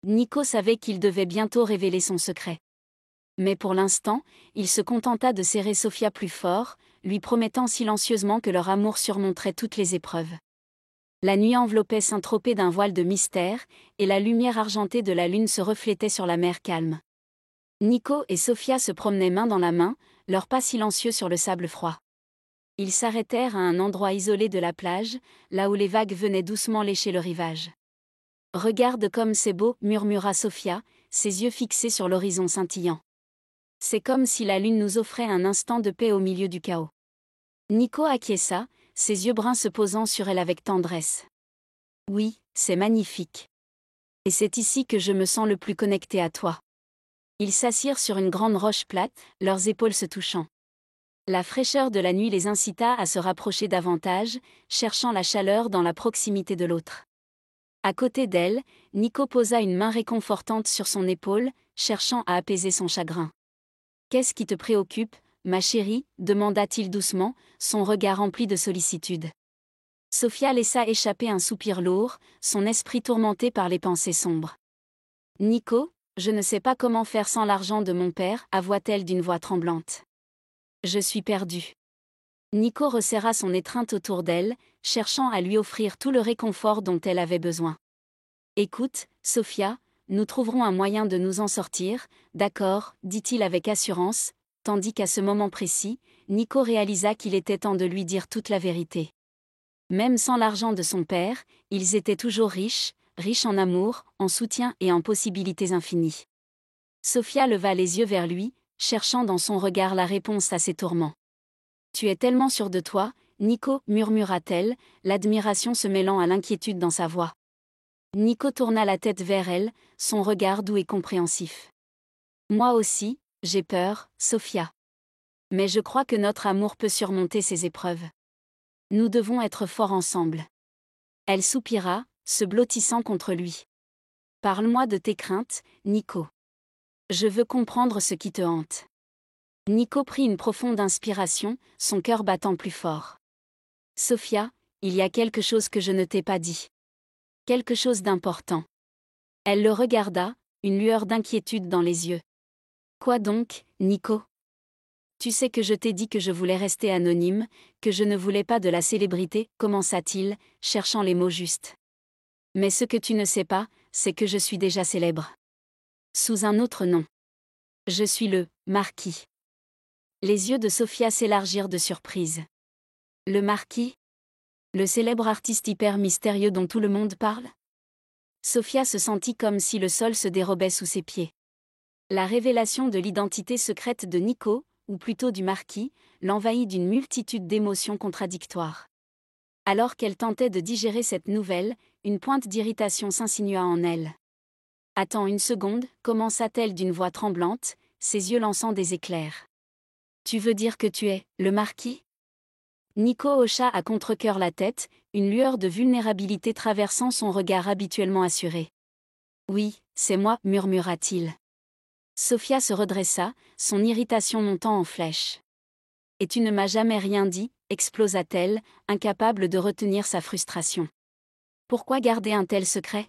Nico savait qu'il devait bientôt révéler son secret. Mais pour l'instant, il se contenta de serrer Sophia plus fort, lui promettant silencieusement que leur amour surmonterait toutes les épreuves. La nuit enveloppait Saint-Tropez d'un voile de mystère, et la lumière argentée de la lune se reflétait sur la mer calme. Nico et Sophia se promenaient main dans la main, leurs pas silencieux sur le sable froid. Ils s'arrêtèrent à un endroit isolé de la plage, là où les vagues venaient doucement lécher le rivage. « Regarde comme c'est beau » murmura Sophia, ses yeux fixés sur l'horizon scintillant. « C'est comme si la lune nous offrait un instant de paix au milieu du chaos. » Nico acquiesça, ses yeux bruns se posant sur elle avec tendresse. « Oui, c'est magnifique. Et c'est ici que je me sens le plus connecté à toi. » Ils s'assirent sur une grande roche plate, leurs épaules se touchant. La fraîcheur de la nuit les incita à se rapprocher davantage, cherchant la chaleur dans la proximité de l'autre. À côté d'elle, Nico posa une main réconfortante sur son épaule, cherchant à apaiser son chagrin. « Qu'est-ce qui te préoccupe, ma chérie ?» demanda-t-il doucement, son regard rempli de sollicitude. Sophia laissa échapper un soupir lourd, son esprit tourmenté par les pensées sombres. « Nico, je ne sais pas comment faire sans l'argent de mon père, avoua-t-elle d'une voix tremblante. Je suis perdue. Nico resserra son étreinte autour d'elle, cherchant à lui offrir tout le réconfort dont elle avait besoin. Écoute, Sophia, nous trouverons un moyen de nous en sortir, d'accord, dit-il avec assurance, tandis qu'à ce moment précis, Nico réalisa qu'il était temps de lui dire toute la vérité. Même sans l'argent de son père, ils étaient toujours riches en amour, en soutien et en possibilités infinies. Sophia leva les yeux vers lui, cherchant dans son regard la réponse à ses tourments. « Tu es tellement sûr de toi, Nico » murmura-t-elle, l'admiration se mêlant à l'inquiétude dans sa voix. Nico tourna la tête vers elle, son regard doux et compréhensif. « Moi aussi, j'ai peur, Sophia. Mais je crois que notre amour peut surmonter ces épreuves. Nous devons être forts ensemble. » Elle soupira, se blottissant contre lui. « Parle-moi de tes craintes, Nico. Je veux comprendre ce qui te hante. » Nico prit une profonde inspiration, son cœur battant plus fort. « Sophia, il y a quelque chose que je ne t'ai pas dit. Quelque chose d'important. » Elle le regarda, une lueur d'inquiétude dans les yeux. « Quoi donc, Nico ? Tu sais que je t'ai dit que je voulais rester anonyme, que je ne voulais pas de la célébrité, commença-t-il, cherchant les mots justes. Mais ce que tu ne sais pas, c'est que je suis déjà célèbre. Sous un autre nom. Je suis le Marquis. » Les yeux de Sophia s'élargirent de surprise. Le Marquis ? Le célèbre artiste hyper mystérieux dont tout le monde parle ? Sophia se sentit comme si le sol se dérobait sous ses pieds. La révélation de l'identité secrète de Nico, ou plutôt du Marquis, l'envahit d'une multitude d'émotions contradictoires. Alors qu'elle tentait de digérer cette nouvelle, une pointe d'irritation s'insinua en elle. « Attends une seconde » commença-t-elle d'une voix tremblante, ses yeux lançant des éclairs. « Tu veux dire que tu es le Marquis ? Nico hocha à contre-cœur la tête, une lueur de vulnérabilité traversant son regard habituellement assuré. « Oui, c'est moi, murmura-t-il. Sophia se redressa, son irritation montant en flèche. « Et tu ne m'as jamais rien dit » explosa-t-elle, incapable de retenir sa frustration. « Pourquoi garder un tel secret ?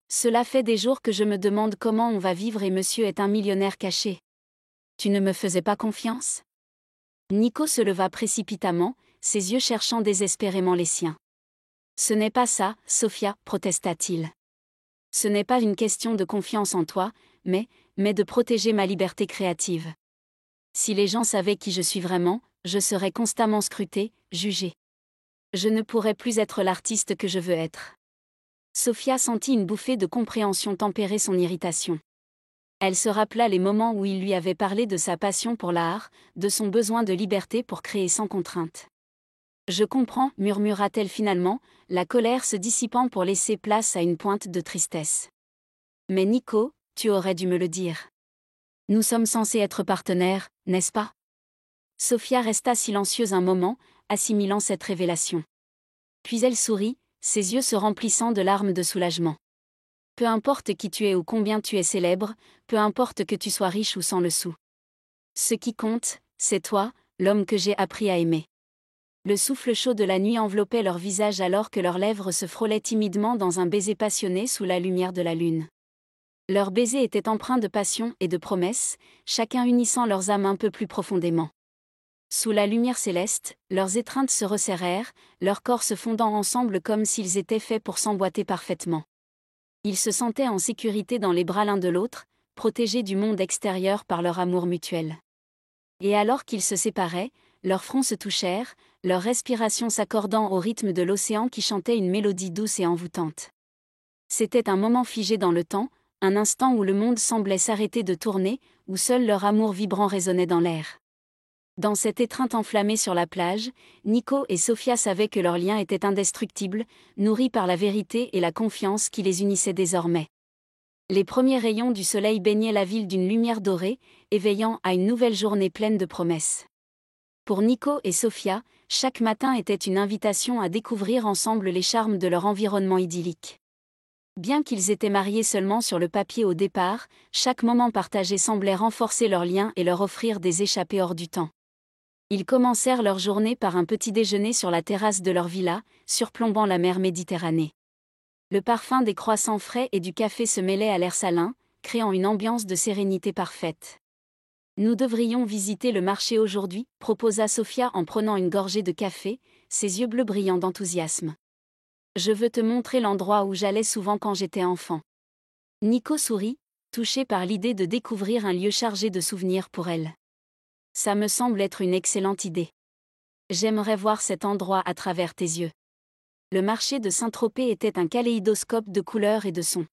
Cela fait des jours que je me demande comment on va vivre et monsieur est un millionnaire caché. Tu ne me faisais pas confiance ?» Nico se leva précipitamment, ses yeux cherchant désespérément les siens. « Ce n'est pas ça, Sophia, protesta-t-il. Ce n'est pas une question de confiance en toi, mais de protéger ma liberté créative. Si les gens savaient qui je suis vraiment, je serais constamment scrutée, jugée. Je ne pourrais plus être l'artiste que je veux être. » Sophia sentit une bouffée de compréhension tempérer son irritation. Elle se rappela les moments où il lui avait parlé de sa passion pour l'art, de son besoin de liberté pour créer sans contrainte. « Je comprends, » murmura-t-elle finalement, la colère se dissipant pour laisser place à une pointe de tristesse. « Mais Nico, tu aurais dû me le dire. Nous sommes censés être partenaires, n'est-ce pas ?» Sophia resta silencieuse un moment, assimilant cette révélation. Puis elle sourit, ses yeux se remplissant de larmes de soulagement. « Peu importe qui tu es ou combien tu es célèbre, peu importe que tu sois riche ou sans le sou. Ce qui compte, c'est toi, l'homme que j'ai appris à aimer. » Le souffle chaud de la nuit enveloppait leur visage alors que leurs lèvres se frôlaient timidement dans un baiser passionné sous la lumière de la lune. Leur baiser était empreint de passion et de promesses, chacun unissant leurs âmes un peu plus profondément. Sous la lumière céleste, leurs étreintes se resserrèrent, leurs corps se fondant ensemble comme s'ils étaient faits pour s'emboîter parfaitement. Ils se sentaient en sécurité dans les bras l'un de l'autre, protégés du monde extérieur par leur amour mutuel. Et alors qu'ils se séparaient, leurs fronts se touchèrent, leur respiration s'accordant au rythme de l'océan qui chantait une mélodie douce et envoûtante. C'était un moment figé dans le temps, un instant où le monde semblait s'arrêter de tourner, où seul leur amour vibrant résonnait dans l'air. Dans cette étreinte enflammée sur la plage, Nico et Sophia savaient que leur lien était indestructible, nourri par la vérité et la confiance qui les unissaient désormais. Les premiers rayons du soleil baignaient la ville d'une lumière dorée, éveillant à une nouvelle journée pleine de promesses. Pour Nico et Sophia, chaque matin était une invitation à découvrir ensemble les charmes de leur environnement idyllique. Bien qu'ils étaient mariés seulement sur le papier au départ, chaque moment partagé semblait renforcer leur lien et leur offrir des échappées hors du temps. Ils commencèrent leur journée par un petit déjeuner sur la terrasse de leur villa, surplombant la mer Méditerranée. Le parfum des croissants frais et du café se mêlait à l'air salin, créant une ambiance de sérénité parfaite. « Nous devrions visiter le marché aujourd'hui » proposa Sophia en prenant une gorgée de café, ses yeux bleus brillants d'enthousiasme. « Je veux te montrer l'endroit où j'allais souvent quand j'étais enfant. » Nico sourit, touché par l'idée de découvrir un lieu chargé de souvenirs pour elle. « Ça me semble être une excellente idée. J'aimerais voir cet endroit à travers tes yeux. » Le marché de Saint-Tropez était un kaléidoscope de couleurs et de sons.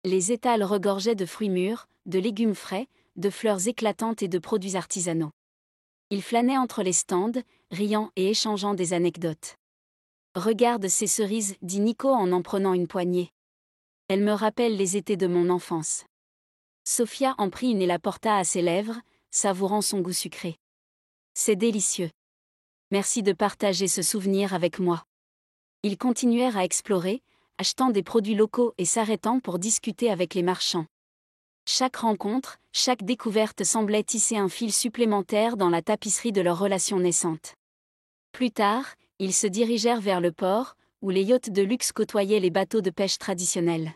Les étals regorgeaient de fruits mûrs, de légumes frais, de fleurs éclatantes et de produits artisanaux. Ils flânaient entre les stands, riant et échangeant des anecdotes. « Regarde ces cerises » dit Nico en prenant une poignée. « Elles me rappellent les étés de mon enfance. » Sophia en prit une et la porta à ses lèvres, savourant son goût sucré. « C'est délicieux. Merci de partager ce souvenir avec moi. » Ils continuèrent à explorer, achetant des produits locaux et s'arrêtant pour discuter avec les marchands. Chaque rencontre, chaque découverte semblait tisser un fil supplémentaire dans la tapisserie de leur relation naissante. Plus tard, ils se dirigèrent vers le port, où les yachts de luxe côtoyaient les bateaux de pêche traditionnels.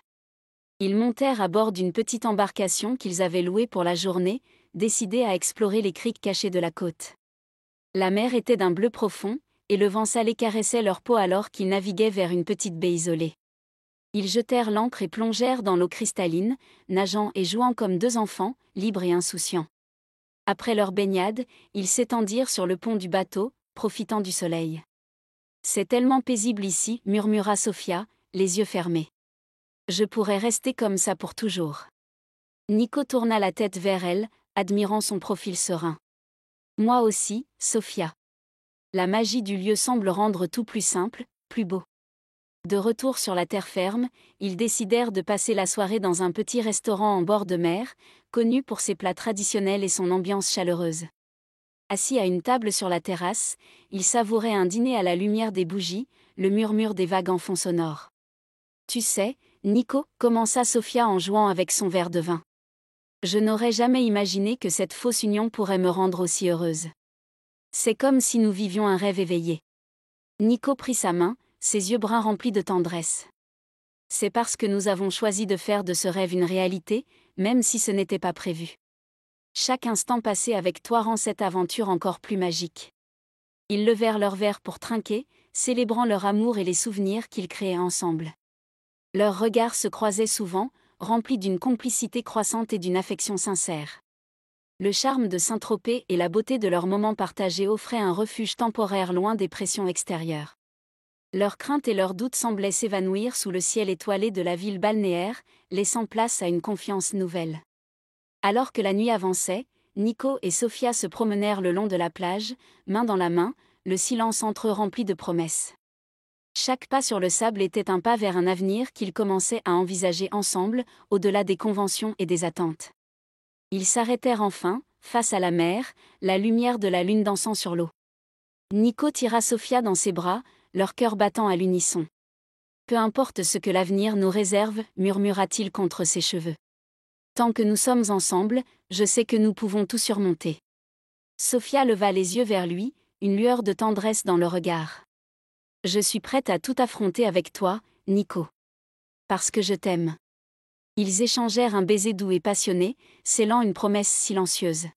Ils montèrent à bord d'une petite embarcation qu'ils avaient louée pour la journée, décidés à explorer les criques cachées de la côte. La mer était d'un bleu profond, et le vent salé caressait leur peau alors qu'ils naviguaient vers une petite baie isolée. Ils jetèrent l'ancre et plongèrent dans l'eau cristalline, nageant et jouant comme deux enfants, libres et insouciants. Après leur baignade, ils s'étendirent sur le pont du bateau, profitant du soleil. « C'est tellement paisible ici » murmura Sophia, les yeux fermés. « Je pourrais rester comme ça pour toujours. » Nico tourna la tête vers elle, admirant son profil serein. « Moi aussi, Sophia. » La magie du lieu semble rendre tout plus simple, plus beau. De retour sur la terre ferme, ils décidèrent de passer la soirée dans un petit restaurant en bord de mer, connu pour ses plats traditionnels et son ambiance chaleureuse. Assis à une table sur la terrasse, ils savouraient un dîner à la lumière des bougies, le murmure des vagues en fond sonore. Tu sais, Nico, commença Sophia en jouant avec son verre de vin. Je n'aurais jamais imaginé que cette fausse union pourrait me rendre aussi heureuse. C'est comme si nous vivions un rêve éveillé. Nico prit sa main, ses yeux bruns remplis de tendresse. C'est parce que nous avons choisi de faire de ce rêve une réalité, même si ce n'était pas prévu. Chaque instant passé avec toi rend cette aventure encore plus magique. Ils levèrent leurs verres pour trinquer, célébrant leur amour et les souvenirs qu'ils créaient ensemble. Leurs regards se croisaient souvent, remplis d'une complicité croissante et d'une affection sincère. Le charme de Saint-Tropez et la beauté de leurs moments partagés offraient un refuge temporaire loin des pressions extérieures. Leurs craintes et leurs doutes semblaient s'évanouir sous le ciel étoilé de la ville balnéaire, laissant place à une confiance nouvelle. Alors que la nuit avançait, Nico et Sophia se promenèrent le long de la plage, main dans la main, le silence entre eux rempli de promesses. Chaque pas sur le sable était un pas vers un avenir qu'ils commençaient à envisager ensemble, au-delà des conventions et des attentes. Ils s'arrêtèrent enfin, face à la mer, la lumière de la lune dansant sur l'eau. Nico tira Sophia dans ses bras, leur cœur battant à l'unisson. Peu importe ce que l'avenir nous réserve, murmura-t-il contre ses cheveux. Tant que nous sommes ensemble, je sais que nous pouvons tout surmonter. Sophia leva les yeux vers lui, une lueur de tendresse dans le regard. Je suis prête à tout affronter avec toi, Nico. Parce que je t'aime. Ils échangèrent un baiser doux et passionné, scellant une promesse silencieuse.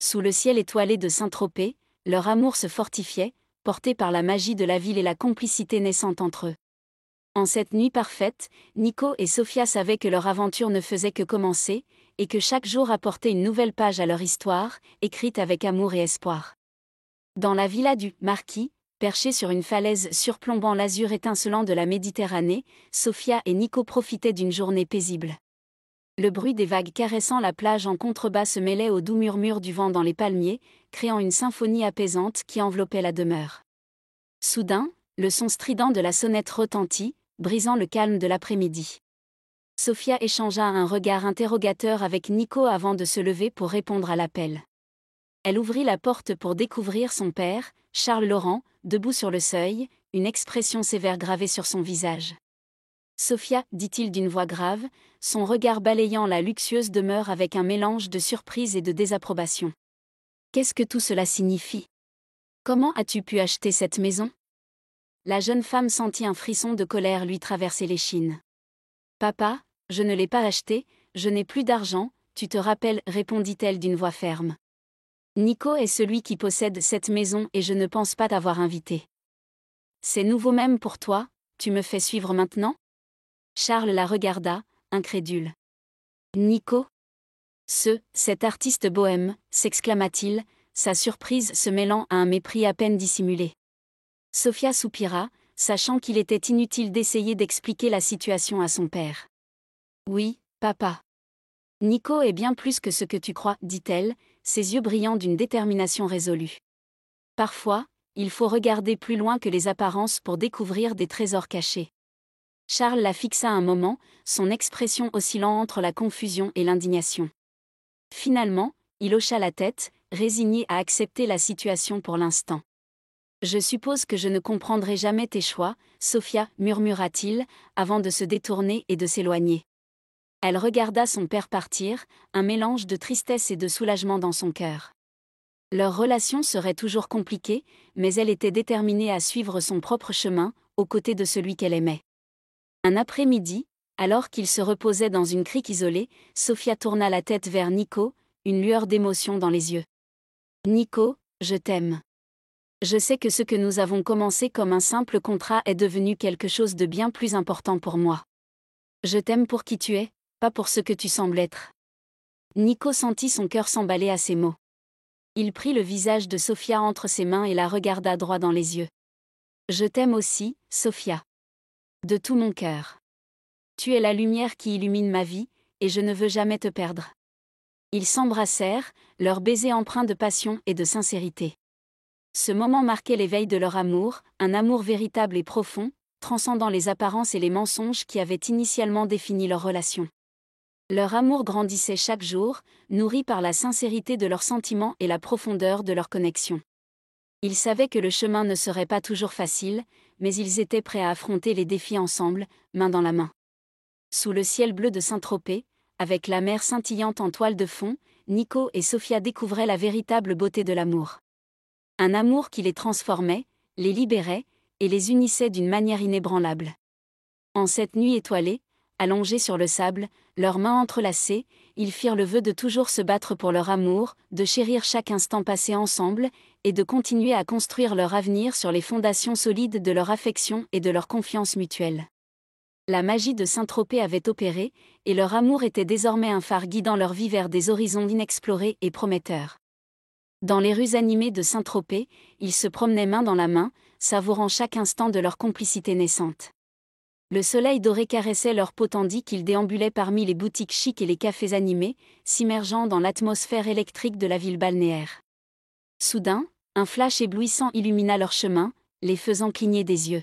Sous le ciel étoilé de Saint-Tropez, leur amour se fortifiait, porté par la magie de la ville et la complicité naissante entre eux. En cette nuit parfaite, Nico et Sophia savaient que leur aventure ne faisait que commencer, et que chaque jour apportait une nouvelle page à leur histoire, écrite avec amour et espoir. Dans la villa du marquis, perchée sur une falaise surplombant l'azur étincelant de la Méditerranée, Sophia et Nico profitaient d'une journée paisible. Le bruit des vagues caressant la plage en contrebas se mêlait au doux murmure du vent dans les palmiers, créant une symphonie apaisante qui enveloppait la demeure. Soudain, le son strident de la sonnette retentit, brisant le calme de l'après-midi. Sophia échangea un regard interrogateur avec Nico avant de se lever pour répondre à l'appel. Elle ouvrit la porte pour découvrir son père, Charles Laurent, debout sur le seuil, une expression sévère gravée sur son visage. « Sophia, dit-il d'une voix grave, son regard balayant la luxueuse demeure avec un mélange de surprise et de désapprobation. Qu'est-ce que tout cela signifie? Comment as-tu pu acheter cette maison ?» La jeune femme sentit un frisson de colère lui traverser l'échine. « Papa, je ne l'ai pas achetée, je n'ai plus d'argent, tu te rappelles, répondit-elle d'une voix ferme. Nico est celui qui possède cette maison et je ne pense pas t'avoir invité. C'est nouveau même pour toi, tu me fais suivre maintenant? Charles la regarda, incrédule. Nico? Cet artiste bohème, s'exclama-t-il, sa surprise se mêlant à un mépris à peine dissimulé. Sophia soupira, sachant qu'il était inutile d'essayer d'expliquer la situation à son père. Oui, papa. Nico est bien plus que ce que tu crois, dit-elle, ses yeux brillant d'une détermination résolue. Parfois, il faut regarder plus loin que les apparences pour découvrir des trésors cachés. Charles la fixa un moment, son expression oscillant entre la confusion et l'indignation. Finalement, il hocha la tête, résigné à accepter la situation pour l'instant. « Je suppose que je ne comprendrai jamais tes choix, Sophia, murmura-t-il, avant de se détourner et de s'éloigner. Elle regarda son père partir, un mélange de tristesse et de soulagement dans son cœur. Leur relation serait toujours compliquée, mais elle était déterminée à suivre son propre chemin, aux côtés de celui qu'elle aimait. Un après-midi, alors qu'il se reposait dans une crique isolée, Sophia tourna la tête vers Nico, une lueur d'émotion dans les yeux. « Nico, je t'aime. Je sais que ce que nous avons commencé comme un simple contrat est devenu quelque chose de bien plus important pour moi. Je t'aime pour qui tu es, pas pour ce que tu sembles être. » Nico sentit son cœur s'emballer à ces mots. Il prit le visage de Sophia entre ses mains et la regarda droit dans les yeux. « Je t'aime aussi, Sophia. De tout mon cœur. Tu es la lumière qui illumine ma vie, et je ne veux jamais te perdre. » Ils s'embrassèrent, leur baiser empreint de passion et de sincérité. Ce moment marquait l'éveil de leur amour, un amour véritable et profond, transcendant les apparences et les mensonges qui avaient initialement défini leur relation. Leur amour grandissait chaque jour, nourri par la sincérité de leurs sentiments et la profondeur de leur connexion. Ils savaient que le chemin ne serait pas toujours facile, mais ils étaient prêts à affronter les défis ensemble, main dans la main. Sous le ciel bleu de Saint-Tropez, avec la mer scintillante en toile de fond, Nico et Sophia découvraient la véritable beauté de l'amour. Un amour qui les transformait, les libérait, et les unissait d'une manière inébranlable. En cette nuit étoilée, allongés sur le sable, leurs mains entrelacées, ils firent le vœu de toujours se battre pour leur amour, de chérir chaque instant passé ensemble, et de continuer à construire leur avenir sur les fondations solides de leur affection et de leur confiance mutuelle. La magie de Saint-Tropez avait opéré, et leur amour était désormais un phare guidant leur vie vers des horizons inexplorés et prometteurs. Dans les rues animées de Saint-Tropez, ils se promenaient main dans la main, savourant chaque instant de leur complicité naissante. Le soleil doré caressait leur peau tandis qu'ils déambulaient parmi les boutiques chics et les cafés animés, s'immergeant dans l'atmosphère électrique de la ville balnéaire. Soudain, un flash éblouissant illumina leur chemin, les faisant cligner des yeux.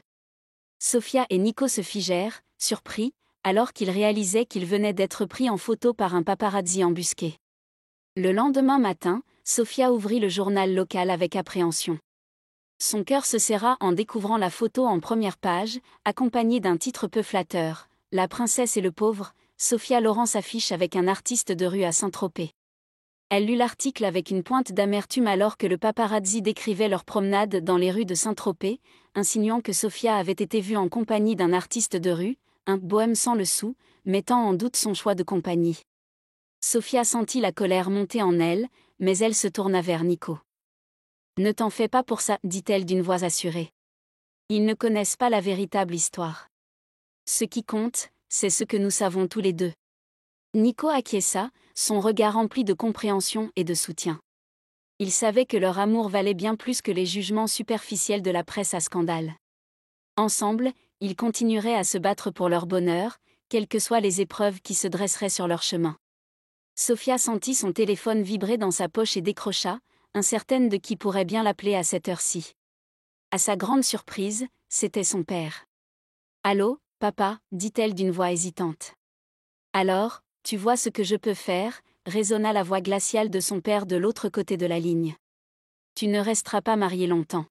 Sophia et Nico se figèrent, surpris, alors qu'ils réalisaient qu'ils venaient d'être pris en photo par un paparazzi embusqué. Le lendemain matin, Sophia ouvrit le journal local avec appréhension. Son cœur se serra en découvrant la photo en première page, accompagnée d'un titre peu flatteur, « La princesse et le pauvre », Sophia Loren s'affiche avec un artiste de rue à Saint-Tropez. Elle lut l'article avec une pointe d'amertume alors que le paparazzi décrivait leur promenade dans les rues de Saint-Tropez, insinuant que Sophia avait été vue en compagnie d'un artiste de rue, un bohème sans le sou, mettant en doute son choix de compagnie. Sophia sentit la colère monter en elle, mais elle se tourna vers Nico. « Ne t'en fais pas pour ça, dit-elle d'une voix assurée. Ils ne connaissent pas la véritable histoire. Ce qui compte, c'est ce que nous savons tous les deux. » Nico acquiesça, son regard rempli de compréhension et de soutien. Il savait que leur amour valait bien plus que les jugements superficiels de la presse à scandale. Ensemble, ils continueraient à se battre pour leur bonheur, quelles que soient les épreuves qui se dresseraient sur leur chemin. Sophia sentit son téléphone vibrer dans sa poche et décrocha, incertaine de qui pourrait bien l'appeler à cette heure-ci. À sa grande surprise, c'était son père. « Allô, papa » dit-elle d'une voix hésitante. « Alors, tu vois ce que je peux faire » résonna la voix glaciale de son père de l'autre côté de la ligne. « Tu ne resteras pas marié longtemps. »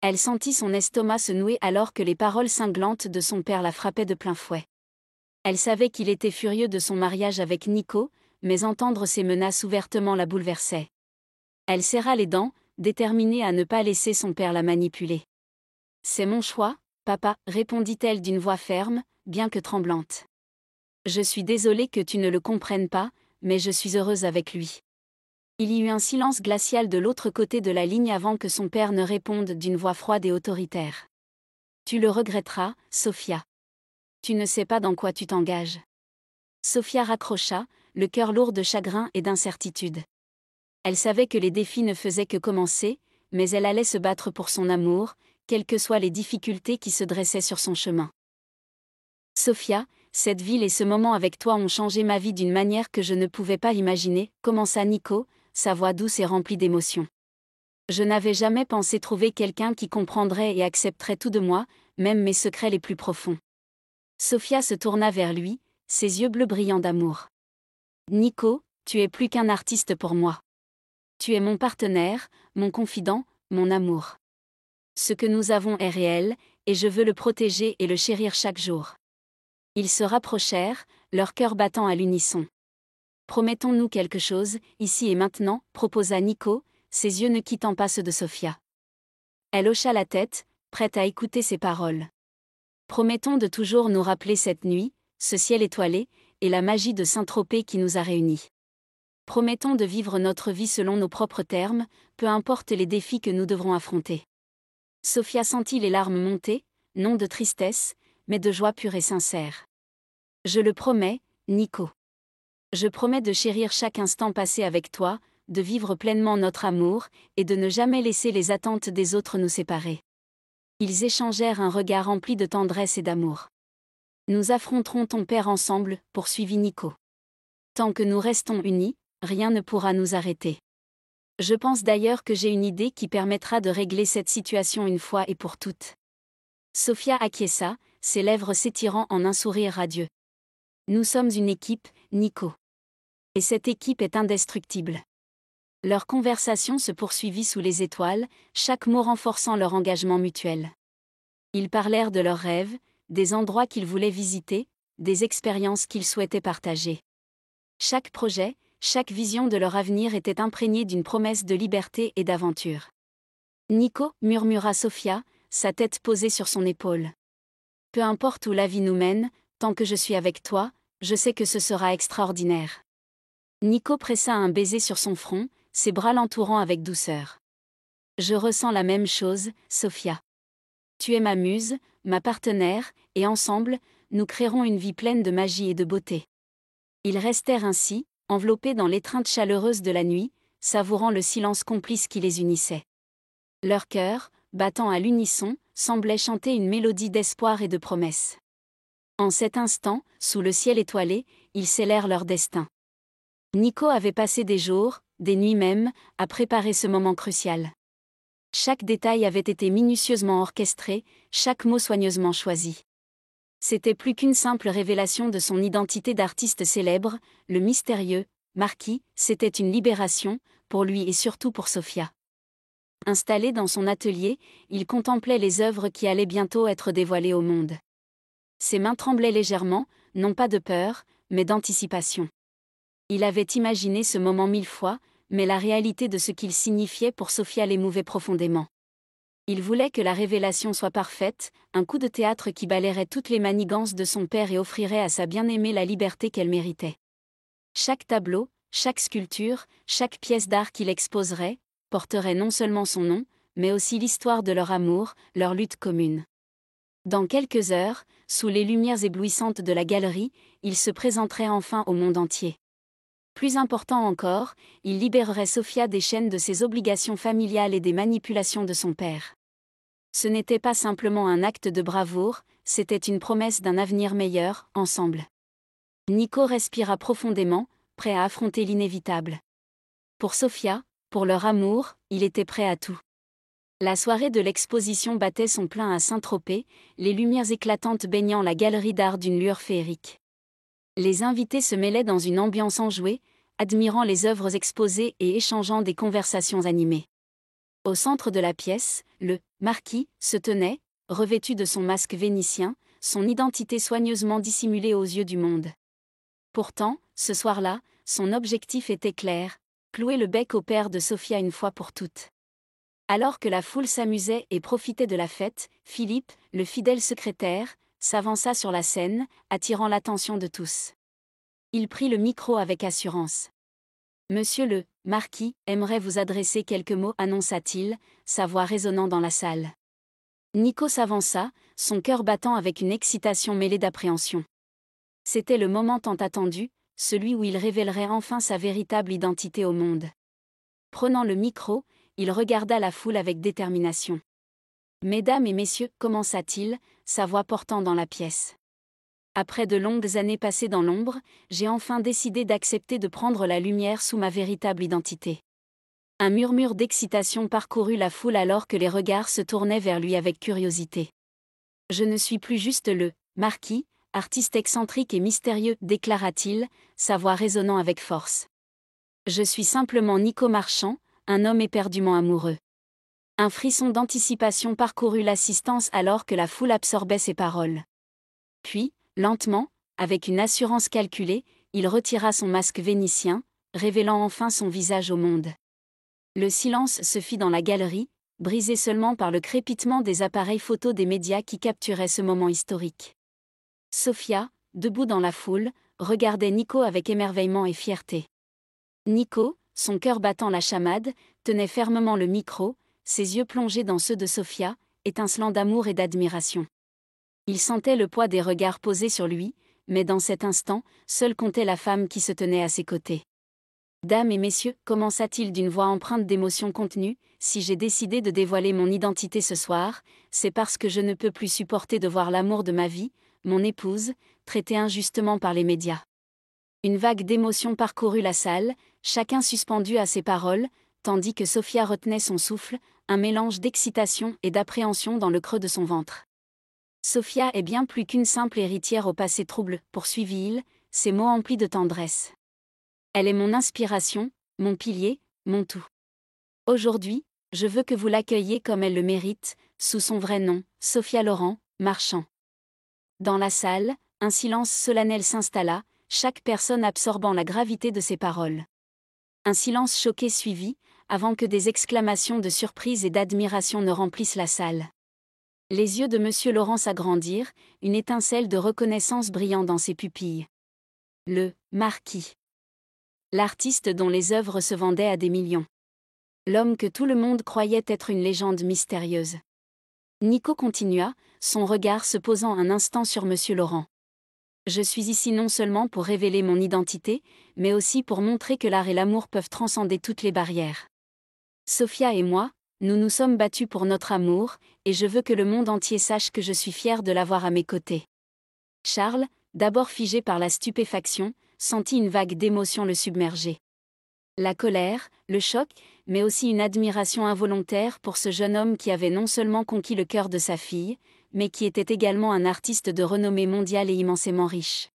Elle sentit son estomac se nouer alors que les paroles cinglantes de son père la frappaient de plein fouet. Elle savait qu'il était furieux de son mariage avec Nico, mais entendre ces menaces ouvertement la bouleversait. Elle serra les dents, déterminée à ne pas laisser son père la manipuler. « C'est mon choix, papa » répondit-elle d'une voix ferme, bien que tremblante. « Je suis désolée que tu ne le comprennes pas, mais je suis heureuse avec lui. » Il y eut un silence glacial de l'autre côté de la ligne avant que son père ne réponde d'une voix froide et autoritaire. « Tu le regretteras, Sophia. Tu ne sais pas dans quoi tu t'engages. » Sophia raccrocha, le cœur lourd de chagrin et d'incertitude. Elle savait que les défis ne faisaient que commencer, mais elle allait se battre pour son amour, quelles que soient les difficultés qui se dressaient sur son chemin. « Sophia, cette ville et ce moment avec toi ont changé ma vie d'une manière que je ne pouvais pas imaginer » commença Nico, sa voix douce et remplie d'émotion. « Je n'avais jamais pensé trouver quelqu'un qui comprendrait et accepterait tout de moi, même mes secrets les plus profonds. » Sophia se tourna vers lui, ses yeux bleus brillants d'amour. « Nico, tu es plus qu'un artiste pour moi. Tu es mon partenaire, mon confident, mon amour. Ce que nous avons est réel, et je veux le protéger et le chérir chaque jour. » Ils se rapprochèrent, leurs cœurs battant à l'unisson. « Promettons-nous quelque chose, ici et maintenant » proposa Nico, ses yeux ne quittant pas ceux de Sophia. Elle hocha la tête, prête à écouter ses paroles. « Promettons de toujours nous rappeler cette nuit, ce ciel étoilé, et la magie de Saint-Tropez qui nous a réunis. Promettons de vivre notre vie selon nos propres termes, peu importe les défis que nous devrons affronter. » Sophia sentit les larmes monter, non de tristesse, mais de joie pure et sincère. « Je le promets, Nico. Je promets de chérir chaque instant passé avec toi, de vivre pleinement notre amour, et de ne jamais laisser les attentes des autres nous séparer. » Ils échangèrent un regard rempli de tendresse et d'amour. « Nous affronterons ton père ensemble » poursuivit Nico. « Tant que nous restons unis, rien ne pourra nous arrêter. Je pense d'ailleurs que j'ai une idée qui permettra de régler cette situation une fois et pour toutes. » Sophia acquiesça, ses lèvres s'étirant en un sourire radieux. Nous sommes une équipe, Nico. Et cette équipe est indestructible. Leur conversation se poursuivit sous les étoiles, chaque mot renforçant leur engagement mutuel. Ils parlèrent de leurs rêves, des endroits qu'ils voulaient visiter, des expériences qu'ils souhaitaient partager. Chaque projet, chaque vision de leur avenir était imprégnée d'une promesse de liberté et d'aventure. Nico, murmura Sophia, sa tête posée sur son épaule. Peu importe où la vie nous mène, tant que je suis avec toi, je sais que ce sera extraordinaire. Nico pressa un baiser sur son front, ses bras l'entourant avec douceur. Je ressens la même chose, Sophia. Tu es ma muse, ma partenaire, et ensemble, nous créerons une vie pleine de magie et de beauté. Ils restèrent ainsi, enveloppés dans l'étreinte chaleureuse de la nuit, savourant le silence complice qui les unissait. Leur cœur, battant à l'unisson, semblait chanter une mélodie d'espoir et de promesse. En cet instant, sous le ciel étoilé, ils scellèrent leur destin. Nico avait passé des jours, des nuits même, à préparer ce moment crucial. Chaque détail avait été minutieusement orchestré, chaque mot soigneusement choisi. C'était plus qu'une simple révélation de son identité d'artiste célèbre, le mystérieux Marquis, c'était une libération, pour lui et surtout pour Sophia. Installé dans son atelier, il contemplait les œuvres qui allaient bientôt être dévoilées au monde. Ses mains tremblaient légèrement, non pas de peur, mais d'anticipation. Il avait imaginé ce moment 1000 fois, mais la réalité de ce qu'il signifiait pour Sophia l'émouvait profondément. Il voulait que la révélation soit parfaite, un coup de théâtre qui balayerait toutes les manigances de son père et offrirait à sa bien-aimée la liberté qu'elle méritait. Chaque tableau, chaque sculpture, chaque pièce d'art qu'il exposerait, porterait non seulement son nom, mais aussi l'histoire de leur amour, leur lutte commune. Dans quelques heures, sous les lumières éblouissantes de la galerie, il se présenterait enfin au monde entier. Plus important encore, il libérerait Sophia des chaînes de ses obligations familiales et des manipulations de son père. Ce n'était pas simplement un acte de bravoure, c'était une promesse d'un avenir meilleur, ensemble. Nico respira profondément, prêt à affronter l'inévitable. Pour Sophia, pour leur amour, il était prêt à tout. La soirée de l'exposition battait son plein à Saint-Tropez, les lumières éclatantes baignant la galerie d'art d'une lueur féerique. Les invités se mêlaient dans une ambiance enjouée, admirant les œuvres exposées et échangeant des conversations animées. Au centre de la pièce, le Marquis se tenait, revêtu de son masque vénitien, son identité soigneusement dissimulée aux yeux du monde. Pourtant, ce soir-là, son objectif était clair, clouer le bec au père de Sophia une fois pour toutes. Alors que la foule s'amusait et profitait de la fête, Philippe, le fidèle secrétaire, s'avança sur la scène, attirant l'attention de tous. Il prit le micro avec assurance. « Monsieur le Marquis aimerait vous adresser quelques mots » annonça-t-il, sa voix résonnant dans la salle. Nico s'avança, son cœur battant avec une excitation mêlée d'appréhension. C'était le moment tant attendu, celui où il révélerait enfin sa véritable identité au monde. Prenant le micro, il regarda la foule avec détermination. « Mesdames et messieurs, commença-t-il, sa voix portant dans la pièce. Après de longues années passées dans l'ombre, j'ai enfin décidé d'accepter de prendre la lumière sous ma véritable identité. » Un murmure d'excitation parcourut la foule alors que les regards se tournaient vers lui avec curiosité. « Je ne suis plus juste le Marquis, artiste excentrique et mystérieux, déclara-t-il, sa voix résonnant avec force. Je suis simplement Nico Marchand, un homme éperdument amoureux. » Un frisson d'anticipation parcourut l'assistance alors que la foule absorbait ses paroles. Puis, lentement, avec une assurance calculée, il retira son masque vénitien, révélant enfin son visage au monde. Le silence se fit dans la galerie, brisé seulement par le crépitement des appareils photo des médias qui capturaient ce moment historique. Sophia, debout dans la foule, regardait Nico avec émerveillement et fierté. Nico, son cœur battant la chamade, tenait fermement le micro, ses yeux plongés dans ceux de Sophia, étincelant d'amour et d'admiration. Il sentait le poids des regards posés sur lui, mais dans cet instant, seule comptait la femme qui se tenait à ses côtés. « Dames et messieurs, commença-t-il d'une voix empreinte d'émotion contenue, si j'ai décidé de dévoiler mon identité ce soir, c'est parce que je ne peux plus supporter de voir l'amour de ma vie, mon épouse, traitée injustement par les médias. » Une vague d'émotion parcourut la salle, chacun suspendu à ses paroles, tandis que Sophia retenait son souffle, un mélange d'excitation et d'appréhension dans le creux de son ventre. « Sophia est bien plus qu'une simple héritière au passé trouble, poursuivit-il, ses mots emplis de tendresse. Elle est mon inspiration, mon pilier, mon tout. Aujourd'hui, je veux que vous l'accueilliez comme elle le mérite, sous son vrai nom, Sophia Loren, Marchand. Dans la salle, un silence solennel s'installa, chaque personne absorbant la gravité de ses paroles. Un silence choqué suivit, avant que des exclamations de surprise et d'admiration ne remplissent la salle. Les yeux de M. Loren s'agrandirent, une étincelle de reconnaissance brillant dans ses pupilles. Le marquis. L'artiste dont les œuvres se vendaient à des millions. L'homme que tout le monde croyait être une légende mystérieuse. Nico continua, son regard se posant un instant sur M. Loren. Je suis ici non seulement pour révéler mon identité, mais aussi pour montrer que l'art et l'amour peuvent transcender toutes les barrières. Sophia et moi, nous nous sommes battus pour notre amour, et je veux que le monde entier sache que je suis fière de l'avoir à mes côtés. Charles, d'abord figé par la stupéfaction, sentit une vague d'émotion le submerger. La colère, le choc, mais aussi une admiration involontaire pour ce jeune homme qui avait non seulement conquis le cœur de sa fille, mais qui était également un artiste de renommée mondiale et immensément riche.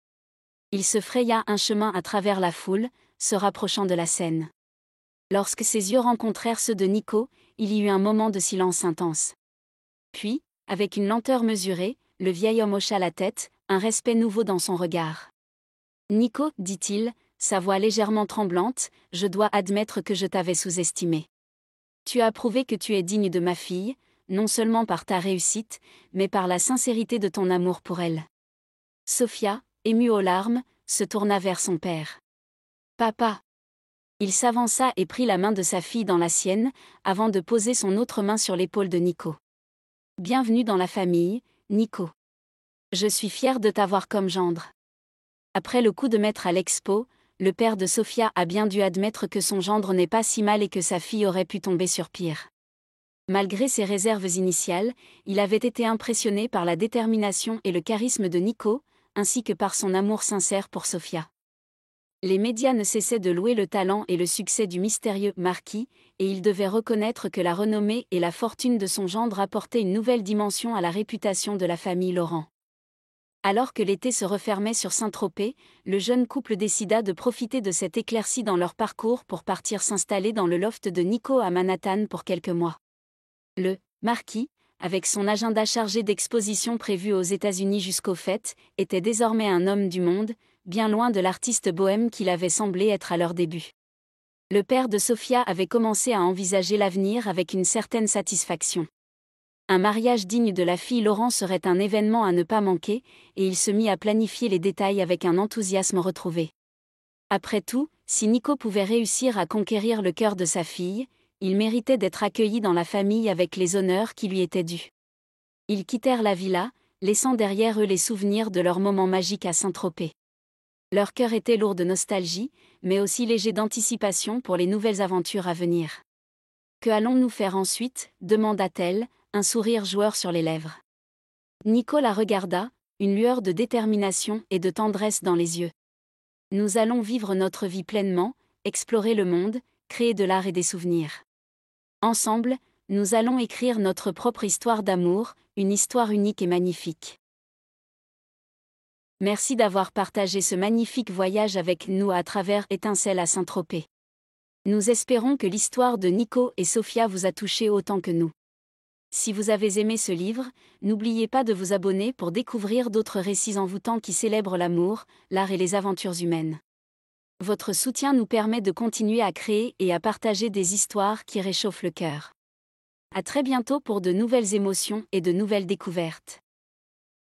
Il se fraya un chemin à travers la foule, se rapprochant de la scène. Lorsque ses yeux rencontrèrent ceux de Nico, il y eut un moment de silence intense. Puis, avec une lenteur mesurée, le vieil homme hocha la tête, un respect nouveau dans son regard. « Nico, dit-il, sa voix légèrement tremblante, je dois admettre que je t'avais sous-estimé. Tu as prouvé que tu es digne de ma fille, non seulement par ta réussite, mais par la sincérité de ton amour pour elle. » Sophia, émue aux larmes, se tourna vers son père. « Papa !» Il s'avança et prit la main de sa fille dans la sienne, avant de poser son autre main sur l'épaule de Nico. « Bienvenue dans la famille, Nico. Je suis fière de t'avoir comme gendre. » Après le coup de maître à l'expo, le père de Sophia a bien dû admettre que son gendre n'est pas si mal et que sa fille aurait pu tomber sur pire. Malgré ses réserves initiales, il avait été impressionné par la détermination et le charisme de Nico, ainsi que par son amour sincère pour Sophia. Les médias ne cessaient de louer le talent et le succès du mystérieux marquis, et il devait reconnaître que la renommée et la fortune de son gendre apportaient une nouvelle dimension à la réputation de la famille Loren. Alors que l'été se refermait sur Saint-Tropez, le jeune couple décida de profiter de cette éclaircie dans leur parcours pour partir s'installer dans le loft de Nico à Manhattan pour quelques mois. Le marquis, avec son agenda chargé d'expositions prévues aux États-Unis jusqu'aux fêtes, était désormais un homme du monde, bien loin de l'artiste bohème qu'il avait semblé être à leur début. Le père de Sophia avait commencé à envisager l'avenir avec une certaine satisfaction. Un mariage digne de la fille Loren serait un événement à ne pas manquer, et il se mit à planifier les détails avec un enthousiasme retrouvé. Après tout, si Nico pouvait réussir à conquérir le cœur de sa fille, il méritait d'être accueilli dans la famille avec les honneurs qui lui étaient dus. Ils quittèrent la villa, laissant derrière eux les souvenirs de leur moment magique à Saint-Tropez. Leur cœur était lourd de nostalgie, mais aussi léger d'anticipation pour les nouvelles aventures à venir. « Que allons-nous faire ensuite ?» demanda-t-elle, un sourire joueur sur les lèvres. Nico la regarda, une lueur de détermination et de tendresse dans les yeux. « Nous allons vivre notre vie pleinement, explorer le monde, créer de l'art et des souvenirs. Ensemble, nous allons écrire notre propre histoire d'amour, une histoire unique et magnifique. » Merci d'avoir partagé ce magnifique voyage avec nous à travers Étincelle à Saint-Tropez. Nous espérons que l'histoire de Nico et Sophia vous a touché autant que nous. Si vous avez aimé ce livre, n'oubliez pas de vous abonner pour découvrir d'autres récits envoûtants qui célèbrent l'amour, l'art et les aventures humaines. Votre soutien nous permet de continuer à créer et à partager des histoires qui réchauffent le cœur. À très bientôt pour de nouvelles émotions et de nouvelles découvertes.